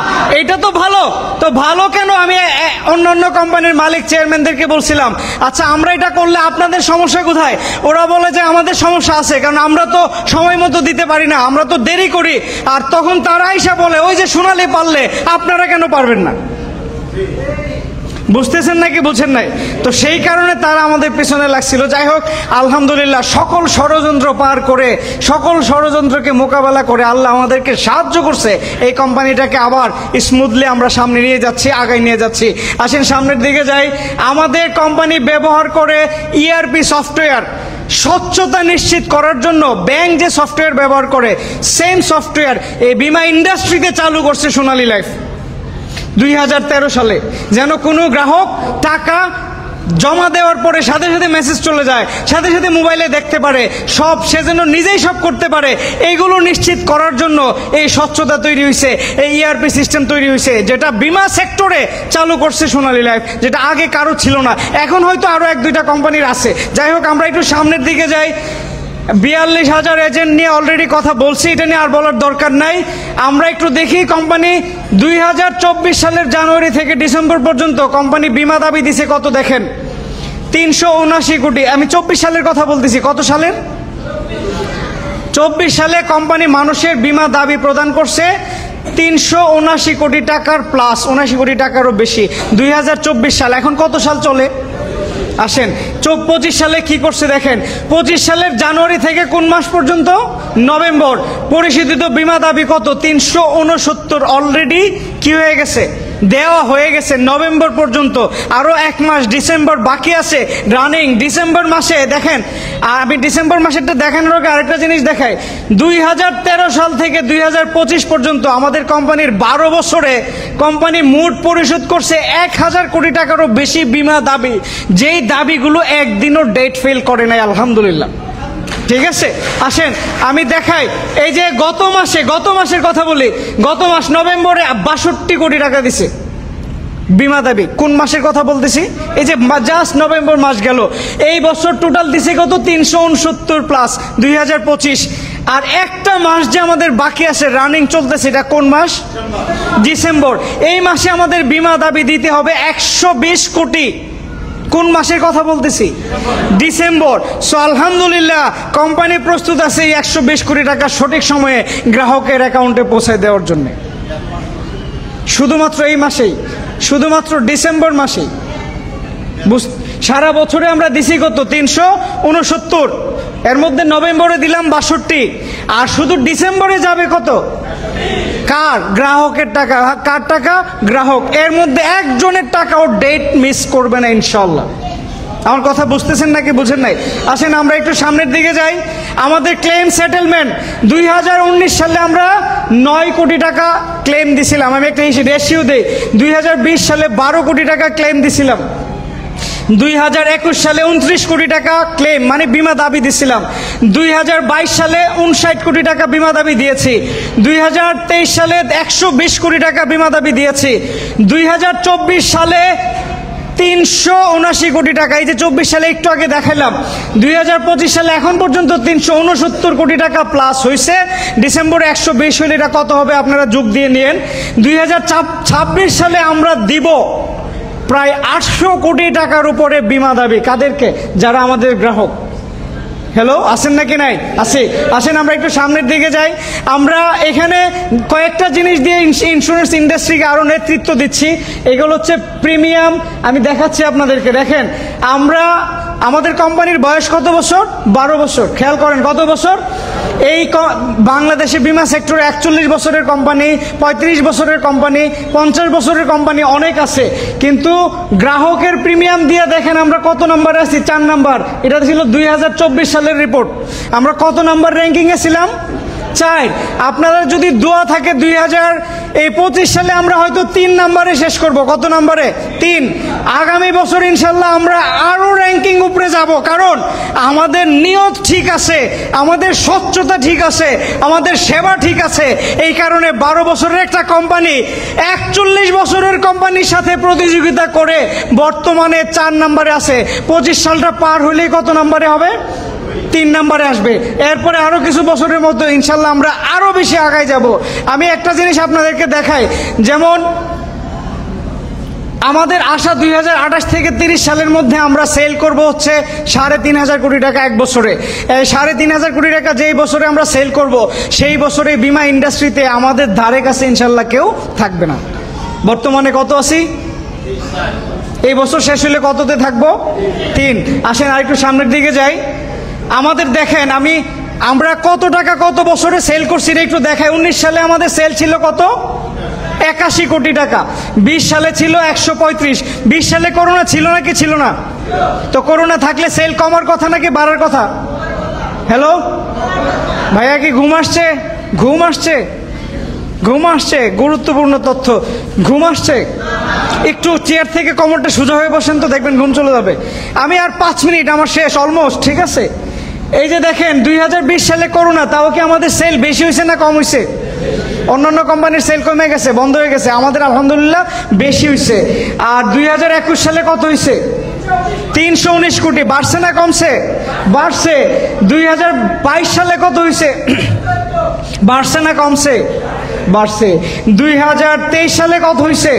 এটা তো ভালো। তো ভালো কেন? আমি অন্যান্য কোম্পানির মালিক চেয়ারম্যানদেরকে বলছিলাম, আচ্ছা আমরা এটা করলে আপনাদের সমস্যা কোথায়? ওরা বলে যে আমাদের সমস্যা আছে, কারণ আমরা তো সময় মতো দিতে পারি না, আমরা তো দেরি করি। আর তখন তারা এসে বলে ওই যে সোনালী পারলে আপনারা কেন পারবেন না? বুঝতেছেন নাকি বুঝেন নাই? তো সেই কারণে তারা আমাদের পেছনে লাগছিল। যাই হোক, আলহামদুলিল্লাহ সকল ষড়যন্ত্র পার করে, সকল ষড়যন্ত্রকে মোকাবেলা করে আল্লাহ আমাদেরকে সাহায্য করছে। এই কোম্পানিটাকে আবার স্মুথলি আমরা সামনে নিয়ে যাচ্ছি, আগায় নিয়ে যাচ্ছি। আসেন সামনের দিকে যাই। আমাদের কোম্পানি ব্যবহার করে ইআরপি সফটওয়্যার। স্বচ্ছতা নিশ্চিত করার জন্য ব্যাংক যে সফটওয়্যার ব্যবহার করে, সেম সফটওয়্যার এই বীমা ইন্ডাস্ট্রিতে চালু করছে সোনালী লাইফ 2013 সালে। যেন কোনো গ্রাহক টাকা জমা দেওয়ার পরে সাথে সাথে মেসেজ চলে যায়, সাথে সাথে মোবাইলে দেখতে পারে, সব সে যেন নিজেই সব করতে পারে। এইগুলো নিশ্চিত করার জন্য এই স্বচ্ছতা তৈরি হয়েছে, এই ইআরপি সিস্টেম তৈরি হয়েছে, যেটা বীমা সেক্টরে চালু করছে সোনালী লাইফ, যেটা আগে কারো ছিল না। এখন হয়তো আরো 1-2টা কোম্পানির আছে। যাই হোক, আমরা একটু সামনের দিকে যাই। 42,000 এজেন্ট নিয়ে অলরেডি কথা বলছি, এটা নিয়ে আর বলার দরকার নাই। আমরা একটু দেখি কোম্পানি 2024 সালের জানুয়ারি থেকে ডিসেম্বর পর্যন্ত কোম্পানি বীমা দাবি দিছে কত দেখেন, 379 কোটি। আমি 24 সালের কথা বলতেছি। কত সালের? 24 সালে কোম্পানি মানুষের বীমা দাবি প্রদান করছে 379 কোটি টাকার প্লাস, 79 কোটি টাকারও বেশি। 2024 সাল, এখন কত সাল চলে? আসেন 25 সালে কি করছে দেখেন। 25 সালের জানুয়ারি থেকে কোন মাস পর্যন্ত? নভেম্বর। পরিশোধিত বীমা দাবি কত? 369। অলরেডি কি হয়ে গেছে? দেওয়া হয়ে গেছে নভেম্বর পর্যন্ত, আরো 1 মাস ডিসেম্বর বাকি আছে রানিং। ডিসেম্বর মাসে দেখেন, আমি ডিসেম্বর মাসেরটা দেখানোর আগে আরেকটা জিনিস দেখাই। 2013 সাল থেকে 2025 পর্যন্ত আমাদের কোম্পানির 12 বছরে কোম্পানি মোট পরিশোধ করছে 1000 কোটি টাকারও বেশি বিমা দাবি, যেই দাবিগুলো একদিনও ডেট ফেল করে নাই, আলহামদুলিল্লাহ। ঠিক আছে, আসেন আমি দেখাই। এই যে গত মাসের কথা বলি, গত মাস নভেম্বরে 62 কোটি টাকা দিছে বিমা দাবি। কোন মাসের কথা বলতেছি? এই যে জাস্ট নভেম্বর মাস গেল। এই বছর টোটাল দিছে কত? 369 প্লাস 2025। আর একটা মাস যে আমাদের বাকি আছে, রানিং চলতেছে, এটা কোন মাস? ডিসেম্বর। এই মাসে আমাদের বিমা দাবি দিতে হবে 120 কোটি। কোন মাসের কথা বলতেছি? ডিসেম্বর। সো আলহামদুলিল্লাহ কোম্পানি প্রস্তুত আছে এই 120 কোটি টাকা সঠিক সময়ে গ্রাহকের অ্যাকাউন্টে পৌঁছায় দেওয়ার জন্য। শুধুমাত্র এই মাসেই, শুধুমাত্র ডিসেম্বর মাসেই। সারা বছরে আমরা দিছি কত? 369। এর মধ্যে নভেম্বরে দিলাম 62, আর শুধু ডিসেম্বরে যাবে কত? কার? গ্রাহকের টাকা। কার টাকা? গ্রাহক। এর মধ্যে একজনের টাকাও ডেট মিস করবে না ইনশাল্লাহ। আমার কথা বুঝতেছেন নাকি বুঝেন নাই? আসেন আমরা একটু সামনের দিকে যাই। আমাদের ক্লেম সেটেলমেন্ট 2019 সালে আমরা 9 কোটি টাকা ক্লেম দিছিলাম। আমি একটা রেশিও দিই, 2020 সালে 12 কোটি টাকা ক্লেম দিছিলাম। 2021 সালে 29 কোটি টাকা ক্লেম মানে বিমা দাবি দিছিলাম। 2022 সালে 59 কোটি টাকা বিমা দাবি দিয়েছি। 2023 সালে 120 কোটি টাকা বিমা দাবি দিয়েছি। 2024 সালে 379 কোটি টাকা। এই যে 24 সালে একটু আগে দেখালাম। 2025 সালে এখন পর্যন্ত 369 কোটি টাকা প্লাস হয়েছে। ডিসেম্বরে 120 হলে এটা কত হবে আপনারা যোগ দিয়ে নিয়েন। 2026 সালে আমরা দিব প্রায় 800 কোটি টাকার উপরে বিমা দাবি। কাদেরকে? যারা আমাদের গ্রাহক। হ্যালো, আছেন নাকি নাই? আছে। আসেন আমরা একটু সামনের দিকে যাই। আমরা এখানে কয়েকটা জিনিস দিয়ে ইন্স্যুরেন্স ইন্ডাস্ট্রিকে আরো নেতৃত্ব দিচ্ছি। এগুলো হচ্ছে প্রিমিয়াম। আমি দেখাচ্ছি আপনাদেরকে। দেখেন আমরা, আমাদের কোম্পানির বয়স কত বছর? 12 বছর। খেয়াল করেন কত বছর। এই বাংলাদেশে বিমা সেক্টরে 41 বছরের কোম্পানি, 35 বছরের কোম্পানি, 50 বছরের কোম্পানি অনেক আছে, কিন্তু গ্রাহকের প্রিমিয়াম দিয়ে দেখেন আমরা কত নম্বরে আছি? 4 নাম্বার। এটা ছিল 2024 সালের রিপোর্ট। আমরা কত নাম্বার র্যাঙ্কিংয়ে ছিলাম? 4। আপনাদের যদি দোয়া থাকে 2025 সালে আমরা হয়তো 3 নাম্বারে শেষ করব। কত নাম্বারে? 3। আগামী বছর ইনশাল্লাহ আমরা আরো র্যাঙ্কিং উপরে যাব, কারণ আমাদের নিয়ত ঠিক আছে, আমাদের স্বচ্ছতা ঠিক আছে, আমাদের সেবা ঠিক আছে। এই কারণে 12 বছরের একটা কোম্পানি 41 বছরের কোম্পানির সাথে প্রতিযোগিতা করে বর্তমানে 4 নাম্বারে আছে। 25 সালটা পার হলেই কত নাম্বারে হবে? 3 নাম্বারে আসবে। এরপরে আরো কিছু বছরের মধ্যে ইনশাল্লাহ আমরা আরো বেশি আগায় যাব। আমি একটা জিনিস আপনাদেরকে দেখাই, যেমন আমাদের আশা 2028 থেকে 30 সালের মধ্যে আমরা সেল করব হচ্ছে 3.5 কোটি টাকা এক বছরে। 3.5 কোটি টাকা যেই বছরে আমরা সেল করব, সেই বছরে বিমা ইন্ডাস্ট্রিতে আমাদের ধারে কাছে ইনশাল্লাহ কেউ থাকবে না। বর্তমানে কত আছি? এই বছর শেষ হলে কততে থাকবো? 3। আসেন আর একটু সামনের দিকে যাই। আমাদের দেখেন আমরা কত টাকা কত বছরে সেল করছি একটু দেখাই। 19 সালে আমাদের সেল ছিল কত? 81 কোটি টাকা। 20 সালে ছিল 135। 20 সালে করোনা ছিল নাকি ছিল না? তো করোনা থাকলে সেল কমার কথা নাকি বাড়ার কথা? হ্যালো ভাইয়া, কি ঘুম আসছে? ঘুম আসছে? ঘুম আসছে? গুরুত্বপূর্ণ তথ্য। ঘুম আসছে? একটু চেয়ার থেকে কোমরটা সোজা হয়ে বসেন তো, দেখবেন ঘুম চলে যাবে। আমি আর 5 মিনিট, আমার শেষ অলমোস্ট। ঠিক আছে, এই যে দেখেন 2020 সালে করোনা, তাও কি আমাদের সেল বেশি হয়েছে না কম হয়েছে? অন্যান্য কোম্পানির সেল কমে গেছে, বন্ধ হয়ে গেছে, আমাদের আলহামদুলিল্লাহ বেশি হয়েছে। আর 2021 সালে কত হয়েছে? 319 কোটি। বাড়ছে না কমছে? বাড়ছে। 2022 সালে কত হয়েছে? বাড়ছে না কমছে? বাড়ছে। 2023 সালে কত হয়েছে?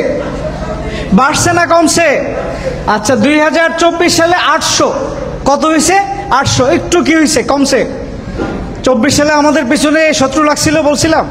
বাড়ছে না কমছে? আচ্ছা, 2024 সালে 800। কত হয়েছে? 800। একটু কি হয়েছে? কমছে। 24 সালে আমাদের পিছনে শত্রু লাগছিল বলছিলাম।